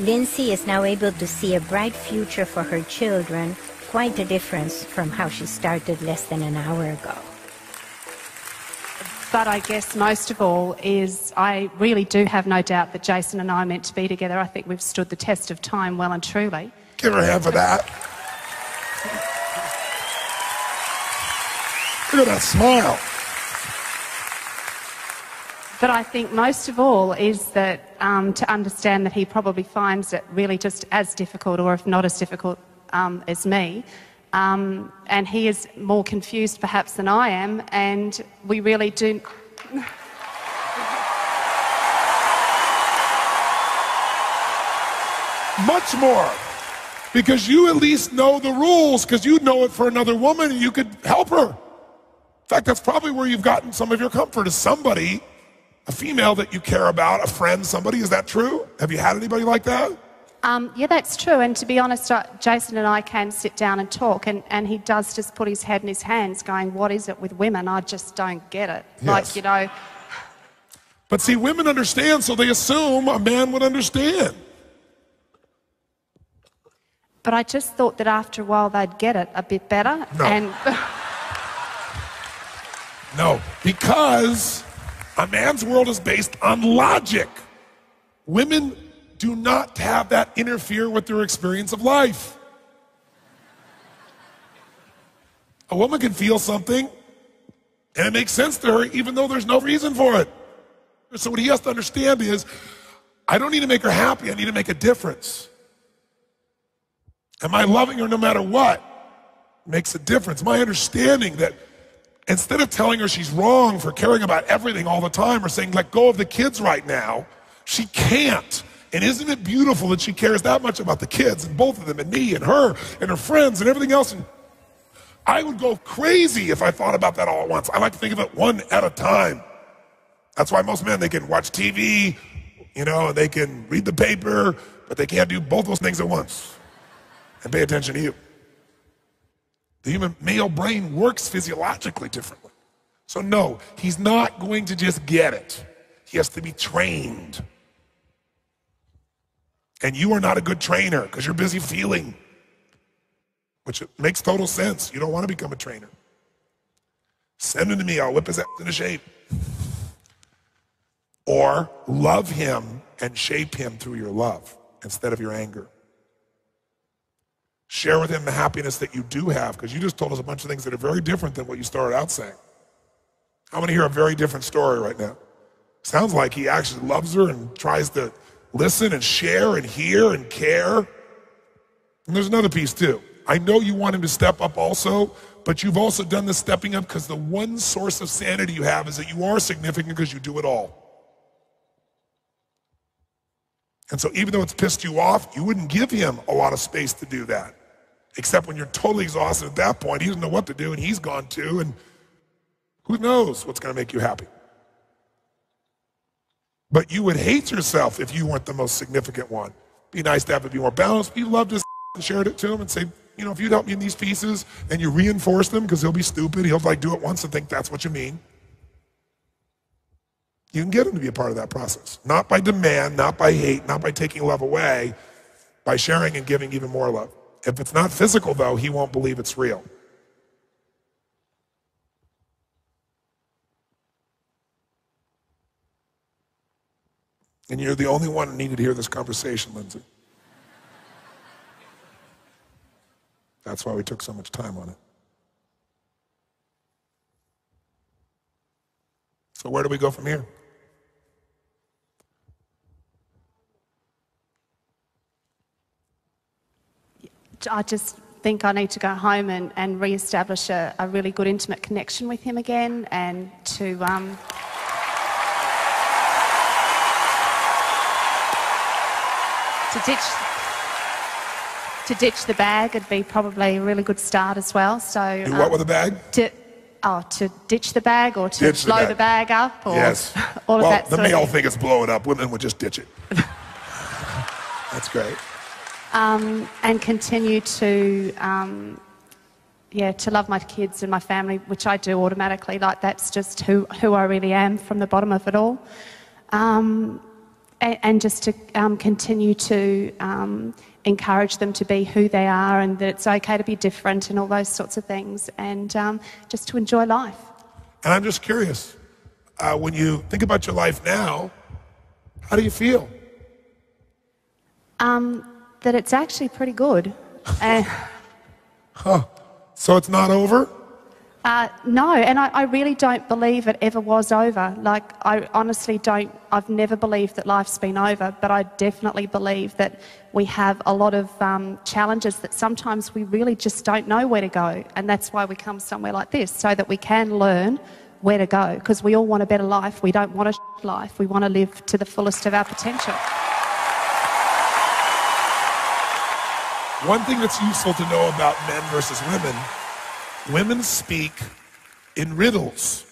Lindsay is now able to see a bright future for her children, quite a difference from how she started less than an hour ago. But I guess most of all is I really do have no doubt that Jason and I are meant to be together. I think we've stood the test of time well and truly. Give her a hand for that. Look at that smile. But I think most of all is that to understand that he probably finds it really just as difficult, or if not as difficult as me. And he is more confused perhaps than I am, and we really do... Much more. Because you at least know the rules, because you know it for another woman and you could help her. In fact, that's probably where you've gotten some of your comfort, is somebody, a female that you care about, a friend, somebody. Is that true? Have you had anybody like that? Yeah, that's true. And to be honest, Jason and I can sit down and talk, and he does just put his head in his hands going, what is it with women? I just don't get it. Yes. Like, you know. But see, women understand, so they assume a man would understand. But I just thought that after a while they'd get it a bit better. No. And No, because a man's world is based on logic. Women do not have that interfere with their experience of life. A woman can feel something and it makes sense to her even though there's no reason for it. So what he has to understand is, I don't need to make her happy, I need to make a difference. Am I loving her no matter what? Makes a difference. My understanding that instead of telling her she's wrong for caring about everything all the time, or saying let go of the kids right now, she can't. And isn't it beautiful that she cares that much about the kids, and both of them, and me, and her friends, and everything else? And I would go crazy if I thought about that all at once. I like to think of it one at a time. That's why most men, they can watch TV, you know, they can read the paper, but they can't do both those things at once and pay attention to you. The human male brain works physiologically differently. So no, he's not going to just get it. He has to be trained. And you are not a good trainer because you're busy feeling, which makes total sense. You don't want to become a trainer. Send him to me, I'll whip his ass into shape. Or love him and shape him through your love instead of your anger. Share with him the happiness that you do have, because you just told us a bunch of things that are very different than what you started out saying. I'm going to hear a very different story right now. Sounds like he actually loves her and tries to listen and share and hear and care. And there's another piece too. I know you want him to step up also, but you've also done this stepping up because the one source of sanity you have is that you are significant because you do it all. And so even though it's pissed you off, you wouldn't give him a lot of space to do that. Except when you're totally exhausted at that point, he doesn't know what to do and he's gone too, and who knows what's going to make you happy. But you would hate yourself if you weren't the most significant one. Be nice to have it be more balanced. You loved his and shared it to him and say, you know, if you'd help me in these pieces, and you reinforce them, because he'll be stupid, he'll like do it once and think that's what you mean. You can get him to be a part of that process. Not by demand, not by hate, not by taking love away, by sharing and giving even more love. If it's not physical though, he won't believe it's real. And you're the only one who needed to hear this conversation, Lindsay. That's why we took so much time on it. So where do we go from here? I just think I need to go home and re-establish a really good intimate connection with him again, and to ditch the bag would be probably a really good start as well. So do what with the bag? To ditch the bag, or to blow the bag up, or yes. all of that. The male think it's blow it up. Women would just ditch it. That's great. And continue to love my kids and my family, which I do automatically. Like, that's just who I really am from the bottom of it all. And just to continue to encourage them to be who they are, and that it's okay to be different and all those sorts of things, and just to enjoy life. And I'm just curious, When you think about your life now, how do you feel? That it's actually pretty good. So it's not over? No, and I really don't believe it ever was over. Like, I honestly don't, I've never believed that life's been over, but I definitely believe that we have a lot of challenges that sometimes we really just don't know where to go, and that's why we come somewhere like this, so that we can learn where to go, because we all want a better life. We don't want a life. We want to live to the fullest of our potential. One thing that's useful to know about men versus women, women speak in riddles.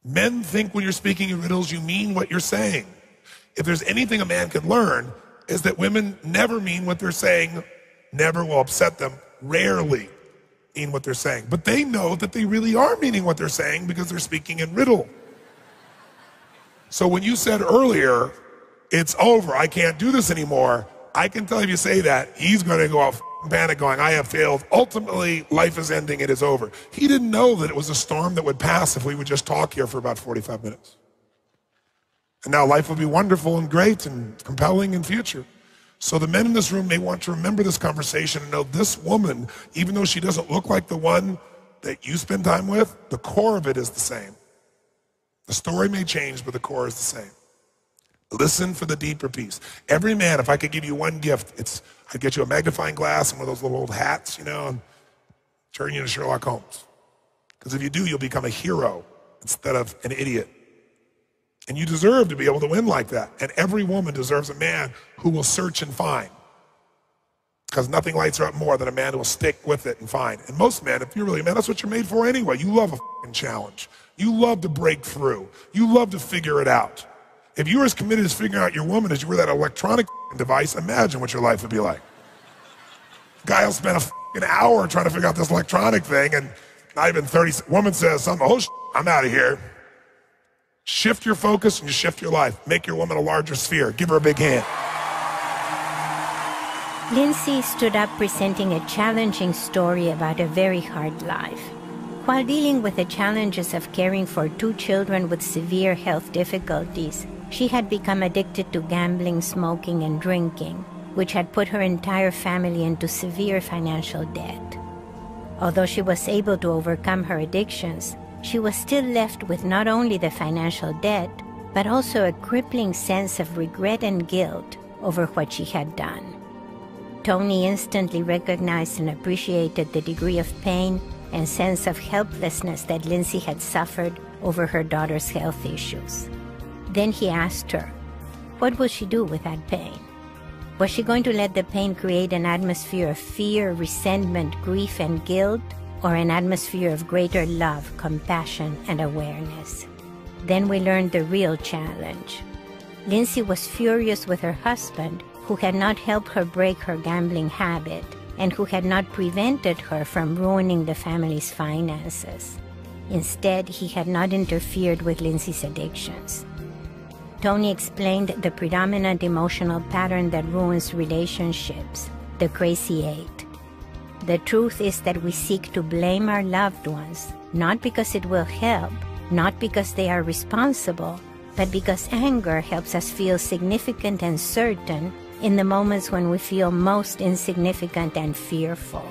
Men think when you're speaking in riddles, you mean what you're saying. If there's anything a man can learn, is that women never mean what they're saying, never will upset them, rarely mean what they're saying. But they know that they really are meaning what they're saying because they're speaking in riddle. So when you said earlier, it's over, I can't do this anymore, I can tell if you say that, he's going to go off panic going, I have failed. Ultimately, life is ending, it is over. He didn't know that it was a storm that would pass if we would just talk here for about 45 minutes. And now life will be wonderful and great and compelling in future. So the men in this room may want to remember this conversation and know this woman, even though she doesn't look like the one that you spend time with, the core of it is the same. The story may change, but the core is the same. Listen for the deeper piece. Every man, if I could give you one gift, I'd get you a magnifying glass and one of those little old hats, and turn you into Sherlock Holmes. Because if you do, you'll become a hero instead of an idiot. And you deserve to be able to win like that. And every woman deserves a man who will search and find. Because nothing lights her up more than a man who will stick with it and find. And most men, if you're really a man, that's what you're made for anyway. You love a fucking challenge. You love to break through. You love to figure it out. If you were as committed as figuring out your woman as you were that electronic device, imagine what your life would be like. Guy will spend an hour trying to figure out this electronic thing, and not even 30, woman says something, I'm out of here. Shift your focus and you shift your life. Make your woman a larger sphere. Give her a big hand. Lindsay stood up presenting a challenging story about a very hard life. While dealing with the challenges of caring for 2 children with severe health difficulties, she had become addicted to gambling, smoking, and drinking, which had put her entire family into severe financial debt. Although she was able to overcome her addictions, she was still left with not only the financial debt, but also a crippling sense of regret and guilt over what she had done. Tony instantly recognized and appreciated the degree of pain and sense of helplessness that Lindsay had suffered over her daughter's health issues. Then he asked her, what will she do with that pain? Was she going to let the pain create an atmosphere of fear, resentment, grief, and guilt, or an atmosphere of greater love, compassion, and awareness? Then we learned the real challenge. Lindsay was furious with her husband, who had not helped her break her gambling habit, and who had not prevented her from ruining the family's finances. Instead, he had not interfered with Lindsay's addictions. Tony explained the predominant emotional pattern that ruins relationships, the crazy 8. The truth is that we seek to blame our loved ones, not because it will help, not because they are responsible, but because anger helps us feel significant and certain in the moments when we feel most insignificant and fearful.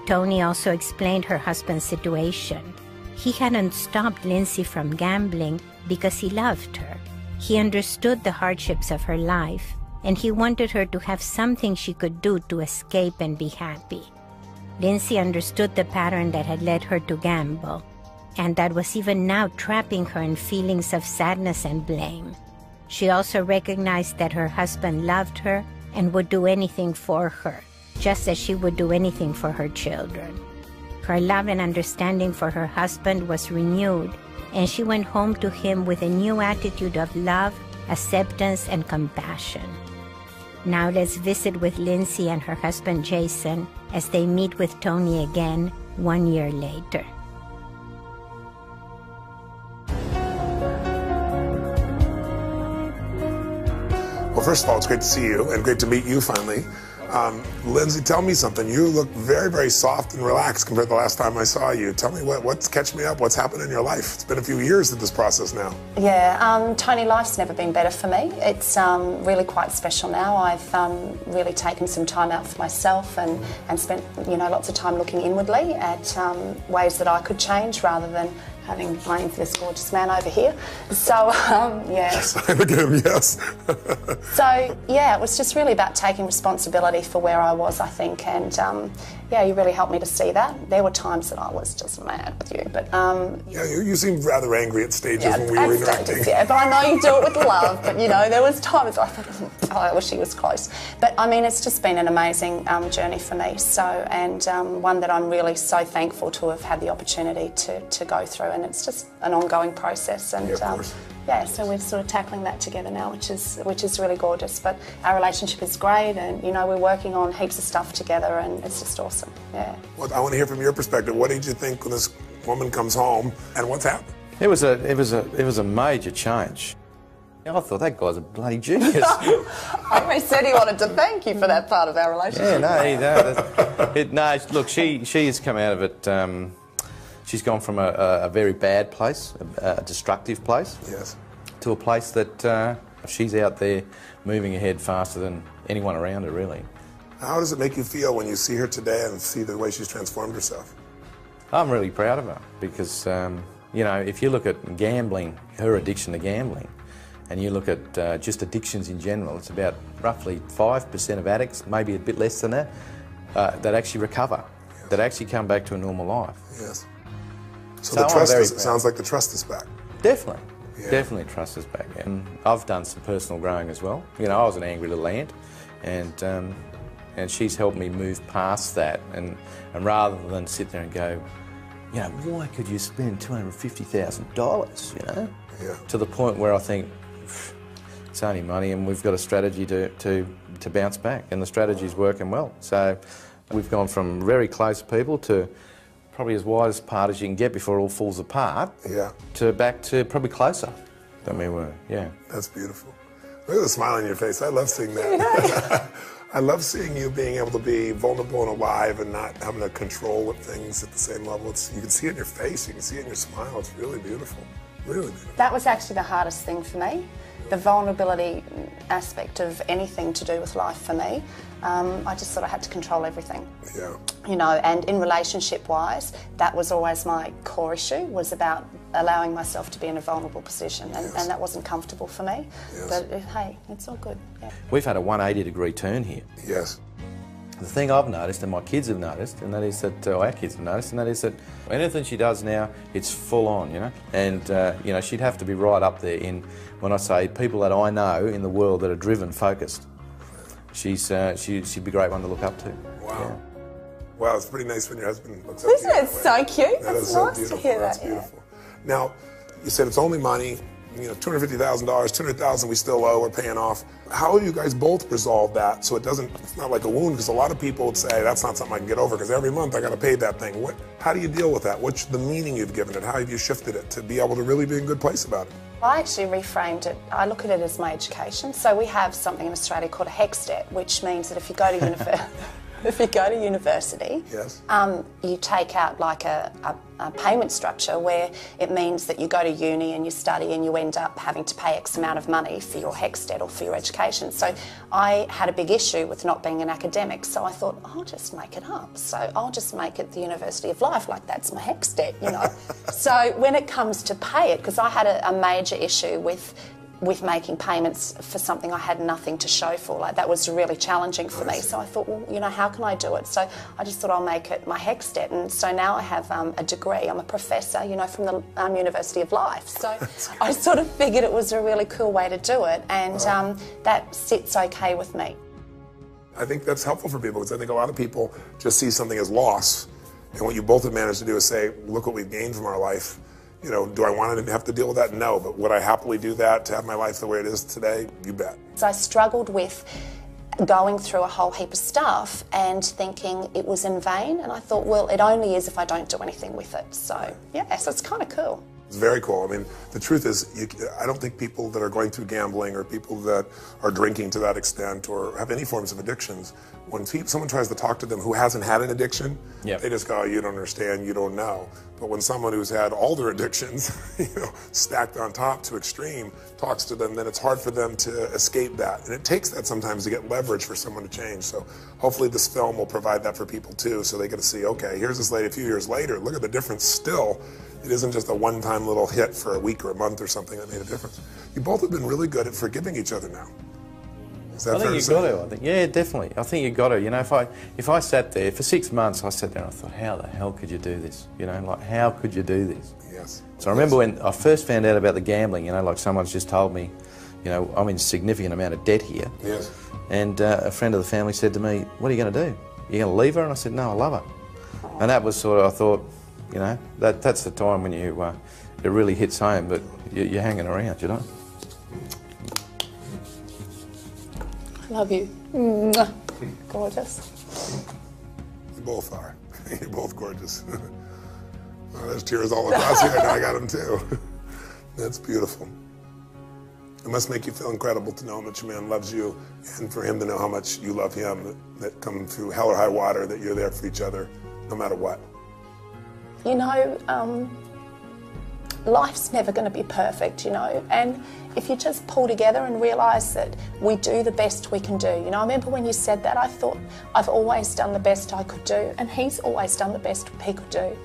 Tony also explained her husband's situation. He hadn't stopped Lindsay from gambling because he loved her. He understood the hardships of her life, and he wanted her to have something she could do to escape and be happy. Lindsay understood the pattern that had led her to gamble, and that was even now trapping her in feelings of sadness and blame. She also recognized that her husband loved her and would do anything for her, just as she would do anything for her children. Her love and understanding for her husband was renewed, and she went home to him with a new attitude of love, acceptance, and compassion. Now let's visit with Lindsay and her husband Jason as they meet with Tony again 1 year later. Well, first of all, it's great to see you and great to meet you finally. Lindsay, tell me something. You look very, very soft and relaxed compared to the last time I saw you. Tell me what's catch me up. What's happened in your life? It's been a few years of this process now. Yeah, Tony, life's never been better for me. It's really quite special now. I've really taken some time out for myself and spent, lots of time looking inwardly at ways that I could change rather than having blame for this gorgeous man over here. So, yeah. Sign again, yes. So, yeah, it was just really about taking responsibility for where I was, I think, and yeah, you really helped me to see that. There were times that I was just mad with you, but... yeah, you seemed rather angry at stages when we were interacting. Yeah, but I know you do it with love, but, there was times I thought, oh, I wish he was close. But, I mean, it's just been an amazing journey for me, so, and one that I'm really so thankful to have had the opportunity to go through, and it's just an ongoing process, and yeah, so we're sort of tackling that together now, which is really gorgeous. But our relationship is great, and we're working on heaps of stuff together, and it's just awesome. Yeah. Well, I want to hear from your perspective. What did you think when this woman comes home, and what's happened? It was a major change. I thought that guy's a bloody genius. I said he wanted to thank you for that part of our relationship. No, look, she has come out of it. She's gone from a very bad place, a destructive place, yes, to a place that she's out there moving ahead faster than anyone around her, really. How does it make you feel when you see her today and see the way she's transformed herself? I'm really proud of her because, if you look at gambling, her addiction to gambling, and you look at just addictions in general, it's about roughly 5% of addicts, maybe a bit less than that, that actually recover, yes, that actually come back to a normal life. Yes. So the trust sounds like the trust is back. Definitely. Yeah. Definitely trust is back. And I've done some personal growing as well. I was an angry little ant, and she's helped me move past that. And rather than sit there and go, why could you spend $250,000, Yeah. To the point where I think, it's only money and we've got a strategy to bounce back. And the strategy's working well. So we've gone from very close people to probably as wide apart as you can get before it all falls apart, yeah, to back to probably closer than we were, yeah. That's beautiful. Look at the smile on your face. I love seeing that. I love seeing you being able to be vulnerable and alive and not having to control with things at the same level. You can see it in your face, you can see it in your smile. It's really beautiful, really beautiful. That was actually the hardest thing for me. The vulnerability aspect of anything to do with life for me. I just sort of had to control everything. Yeah. And in relationship-wise, that was always my core issue, was about allowing myself to be in a vulnerable position, and that wasn't comfortable for me. Yes. But hey, it's all good. Yeah. We've had a 180-degree turn here. Yes. The thing I've noticed, and my kids have noticed, and that is that our kids have noticed, and that is that anything she does now, it's full on, And she'd have to be right up there in, when I say people that I know in the world that are driven, focused. She'd be a great one to look up to. Wow. Yeah. Wow, it's pretty nice when your husband looks up to you. Isn't it so cute? That's nice so to hear that. That's beautiful. Now, you said it's only money. $250,000, $200,000 we still owe, we're paying off. How do you guys both resolve that so it's not like a wound? Because a lot of people would say, that's not something I can get over because every month I got to pay that thing. How do you deal with that? What's the meaning you've given it? How have you shifted it to be able to really be in a good place about it? I actually reframed it. I look at it as my education. So we have something in Australia called a HECS debt, which means that if you go to university, yes, you take out like a payment structure where it means that you go to uni and you study and you end up having to pay X amount of money for your HECS debt or for your education. So I had a big issue with not being an academic, so I thought, I'll just make it up. So I'll just make it the University of Life, like that's my HECS debt, So when it comes to pay it, because I had a major issue with making payments for something I had nothing to show for. Like, that was really challenging for me. So I thought, well, how can I do it? So I just thought I'll make it my HECS debt. And so now I have a degree. I'm a professor, from the University of Life. So I sort of figured it was a really cool way to do it. And that sits okay with me. I think that's helpful for people because I think a lot of people just see something as loss. And what you both have managed to do is say, look what we've gained from our life. Do I want to have to deal with that? No, but would I happily do that to have my life the way it is today? You bet. So I struggled with going through a whole heap of stuff and thinking it was in vain, and I thought, well, it only is if I don't do anything with it. So, yeah, so it's kind of cool. It's very cool. I mean, the truth is, I don't think people that are going through gambling or people that are drinking to that extent or have any forms of addictions, when someone tries to talk to them who hasn't had an addiction, they just go, oh, you don't understand, you don't know. But when someone who's had all their addictions, stacked on top to extreme, talks to them, then it's hard for them to escape that. And it takes that sometimes to get leverage for someone to change. So hopefully this film will provide that for people too, so they get to see, okay, here's this lady a few years later, look at the difference still. It isn't just a one-time little hit for a week or a month or something that made a difference. You both have been really good at forgiving each other now. Is that fair to say? I think you've got to. I think, yeah, definitely. I think you've got to. You know, if I sat there for 6 months, I sat there and I thought, how the hell could you do this? You know, like, how could you do this? Yes. So I remember when I first found out about the gambling, you know, like someone's just told me, you know, I'm in a significant amount of debt here. Yes. And a friend of the family said to me, what are you going to do? Are you going to leave her? And I said, no, I love her. And that was sort of, I thought, you know, that's the time when you it really hits home that you're hanging around, you know. I love you. Gorgeous. You both are. You're both gorgeous. Oh, there's tears all across here, and I got them too. That's beautiful. It must make you feel incredible to know how much your man loves you, and for him to know how much you love him, that come through hell or high water, that you're there for each other, no matter what. You know, life's never going to be perfect, you know, and if you just pull together and realise that we do the best we can do. You know, I remember when you said that, I thought, I've always done the best I could do, and he's always done the best he could do.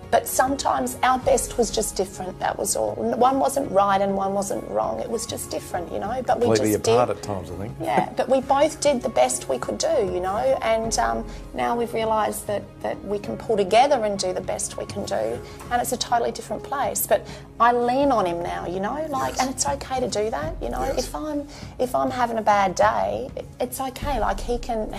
But sometimes our best was just different, that was all. One wasn't right and one wasn't wrong, it was just different, you know. But we completely just apart did, at times, I think. Yeah, but we both did the best we could do, you know, and now we've realised that we can pull together and do the best we can do, and it's a totally different place. But I lean on him now, you know, like, and it's okay to do that, you know. If I'm having a bad day, it's okay, like he can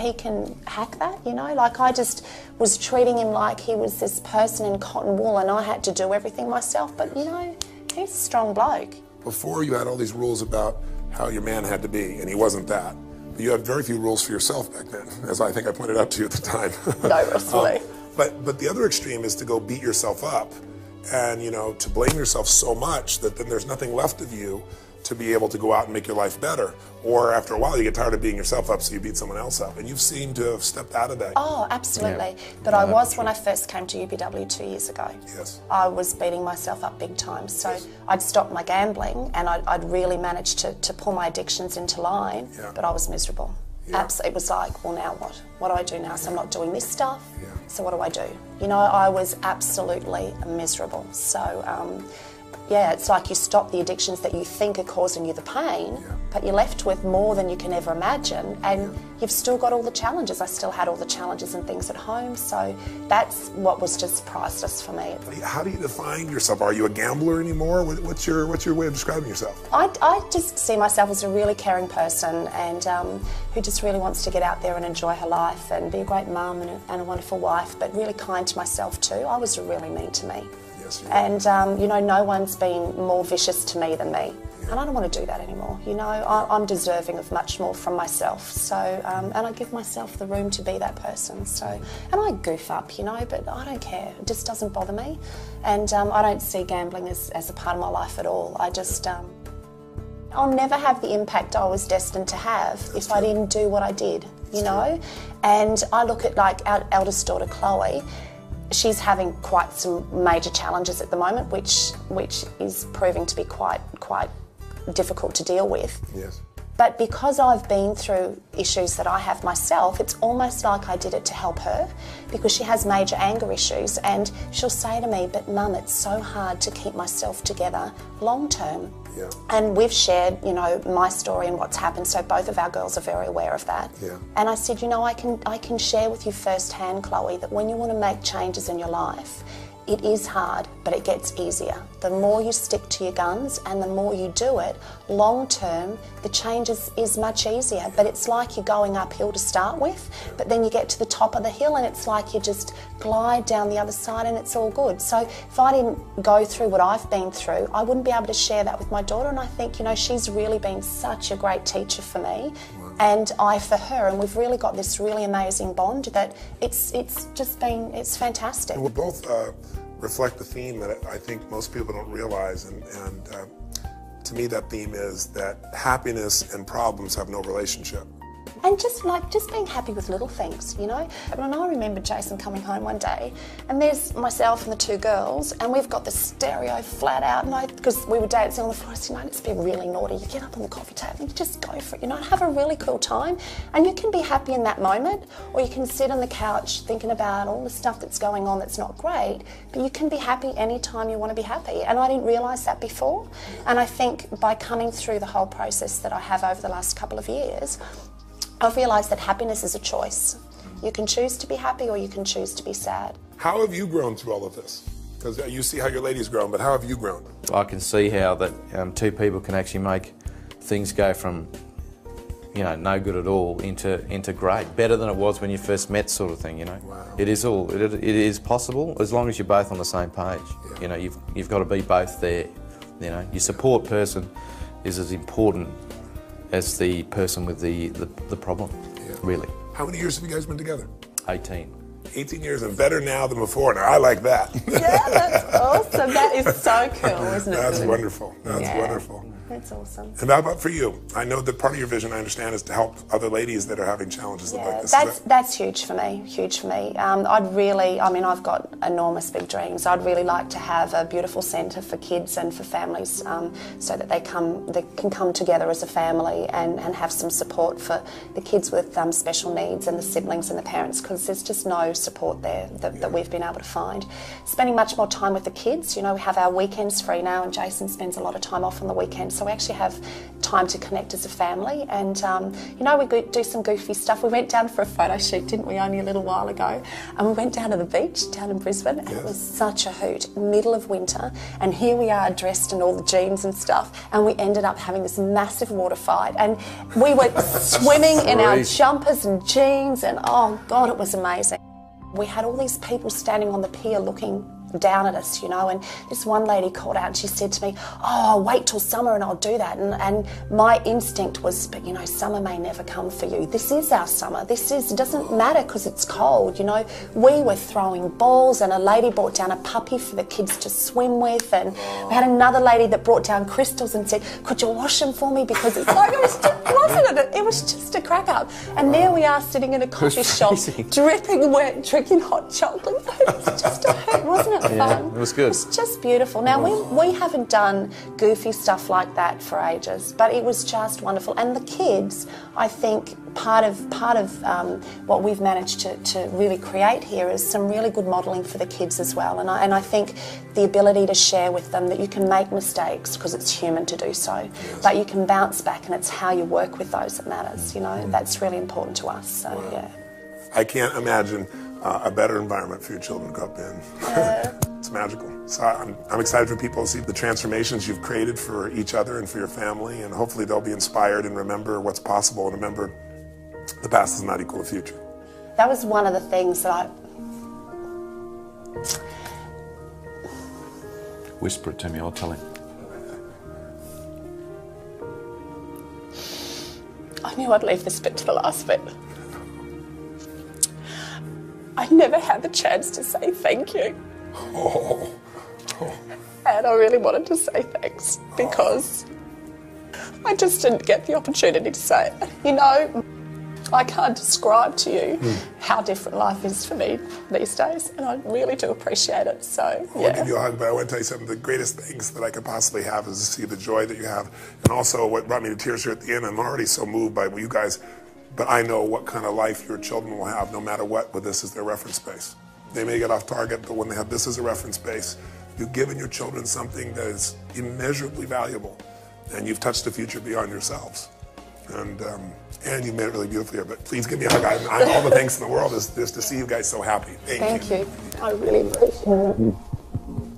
hack that, you know. Like, I just was treating him like he was this person in cotton wool and I had to do everything myself, but you know, he's a strong bloke. Before, you had all these rules about how your man had to be, and he wasn't that. But you had very few rules for yourself back then, as I think I pointed out to you at the time. No, absolutely. But the other extreme is to go beat yourself up and, you know, to blame yourself so much that then there's nothing left of you to be able to go out and make your life better. Or after a while, you get tired of beating yourself up, so you beat someone else up. And you've seemed to have stepped out of that. Oh, absolutely. Yeah. But I was when I first came to UPW 2 years ago. Yes. I was beating myself up big time. So I'd stopped my gambling and I'd really managed to pull my addictions into line, but I was miserable. Yeah. It was like, well, now what? What do I do now? So I'm not doing this stuff, so what do I do? You know, I was absolutely miserable. So, yeah, it's like you stop the addictions that you think are causing you the pain, but you're left with more than you can ever imagine, and you've still got all the challenges. I still had all the challenges and things at home, so that's what was just priceless for me. How do you define yourself? Are you a gambler anymore? What's your way of describing yourself? I just see myself as a really caring person, and who just really wants to get out there and enjoy her life and be a great mum and a wonderful wife, but really kind to myself too. I was really mean to me. And, you know, no one's been more vicious to me than me. And I don't want to do that anymore. You know, I'm deserving of much more from myself. So, and I give myself the room to be that person. So, and I goof up, you know, but I don't care. It just doesn't bother me. And I don't see gambling as a part of my life at all. I just, I'll never have the impact I was destined to have if I didn't do what I did, you know. And I look at, like, our eldest daughter, Chloe. She's having quite some major challenges at the moment, which is proving to be quite difficult to deal with. Yes. But because I've been through issues that I have myself, it's almost like I did it to help her, because she has major anger issues, and she'll say to me, but Mum, it's so hard to keep myself together long term. Yeah. And we've shared, you know, my story and what's happened, so both of our girls are very aware of that. Yeah. And I said, you know, I can share with you firsthand, Chloe, that when you want to make changes in your life, it is hard, but it gets easier. The more you stick to your guns and the more you do it, long term, the change is much easier. But it's like you're going uphill to start with, but then you get to the top of the hill and it's like you just glide down the other side and it's all good. So if I didn't go through what I've been through, I wouldn't be able to share that with my daughter. And I think, you know, she's really been such a great teacher for me. And I for her, and we've really got this really amazing bond that it's fantastic. And we're both reflect the theme that I think most people don't realize, and to me that theme is that happiness and problems have no relationship. And just being happy with little things, you know. And I remember Jason coming home one day, and there's myself and the two girls, and we've got the stereo flat out, and because we were dancing on the floor, I said, let's be really naughty. You get up on the coffee table and you just go for it, you know, and have a really cool time. And you can be happy in that moment, or you can sit on the couch thinking about all the stuff that's going on that's not great, but you can be happy anytime you want to be happy. And I didn't realise that before. And I think by coming through the whole process that I have over the last couple of years, I've realised that happiness is a choice. You can choose to be happy or you can choose to be sad. How have you grown through all of this? Because you see how your lady's grown, but how have you grown? I can see how that two people can actually make things go from, you know, no good at all into great, better than it was when you first met, sort of thing. You know, wow. It is possible as long as you're both on the same page. Yeah. You know, you've got to be both there. You know, your support person is as important as the person with the problem, yeah. Really. How many years have you guys been together? 18. 18 years, and better now than before. Now, I like that. Yeah, that's awesome. That is so cool, isn't it? That's wonderful. That's wonderful. That's awesome. And how about for you? I know that part of your vision, I understand, is to help other ladies that are having challenges like this. That's huge for me, huge for me. I've got enormous big dreams. I'd really like to have a beautiful centre for kids and for families so that they can come together as a family and have some support for the kids with special needs and the siblings and the parents, because there's just no support there that we've been able to find. Spending much more time with the kids. You know, we have our weekends free now, and Jason spends a lot of time off on the weekends. So we actually have time to connect as a family, and you know, we do some goofy stuff. We went down for a photo shoot, didn't we, only a little while ago, and we went down to the beach down in Brisbane, and it was such a hoot, middle of winter, and here we are dressed in all the jeans and stuff, and we ended up having this massive water fight, and we were swimming in our jumpers and jeans, and oh God, it was amazing. We had all these people standing on the pier looking down at us, you know, and this one lady called out and she said to me, oh, I'll wait till summer and I'll do that. And my instinct was, but you know, summer may never come for you. This is our summer. It doesn't matter because it's cold, you know. We were throwing balls, and a lady brought down a puppy for the kids to swim with, and we had another lady that brought down crystals and said, could you wash them for me, because it's like, it was just a crack up. And there we are sitting in a coffee shop, dripping wet, drinking hot chocolate. It was just a hoot, wasn't it? Yeah, fun. it was good. It was just beautiful. Now, we haven't done goofy stuff like that for ages, but it was just wonderful. And the kids, I think, part of what we've managed to really create here is some really good modelling for the kids as well. And I think the ability to share with them that you can make mistakes, because it's human to do so, but you can bounce back, and it's how you work with those that matters. You know, that's really important to us. So yeah. I can't imagine a better environment for your children to grow up in. It's magical. So I'm excited for people to see the transformations you've created for each other and for your family, and hopefully they'll be inspired and remember what's possible, and remember the past does not equal the future. That was one of the things that Whisper it to me, I'll tell him. I knew I'd leave this bit to the last bit. I never had the chance to say thank you. And I really wanted to say thanks, because I just didn't get the opportunity to say it. You know, I can't describe to you how different life is for me these days, and I really do appreciate it. So, yeah. I'll give you a hug, but I want to tell you something. The greatest things that I could possibly have is to see the joy that you have, and also what brought me to tears here at the end. I'm already so moved by you guys. But I know what kind of life your children will have no matter what, but this is their reference base. They may get off target, but when they have this as a reference base, you've given your children something that is immeasurably valuable, and you've touched the future beyond yourselves. And you've made it really beautiful here, but please give me a hug. All the thanks in the world is to see you guys so happy. Thank you. I really appreciate it.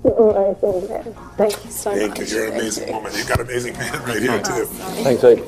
Amazing man. Thank you so much. Thank you. You're an amazing woman. You've got an amazing man right here, too. Thanks, Ike.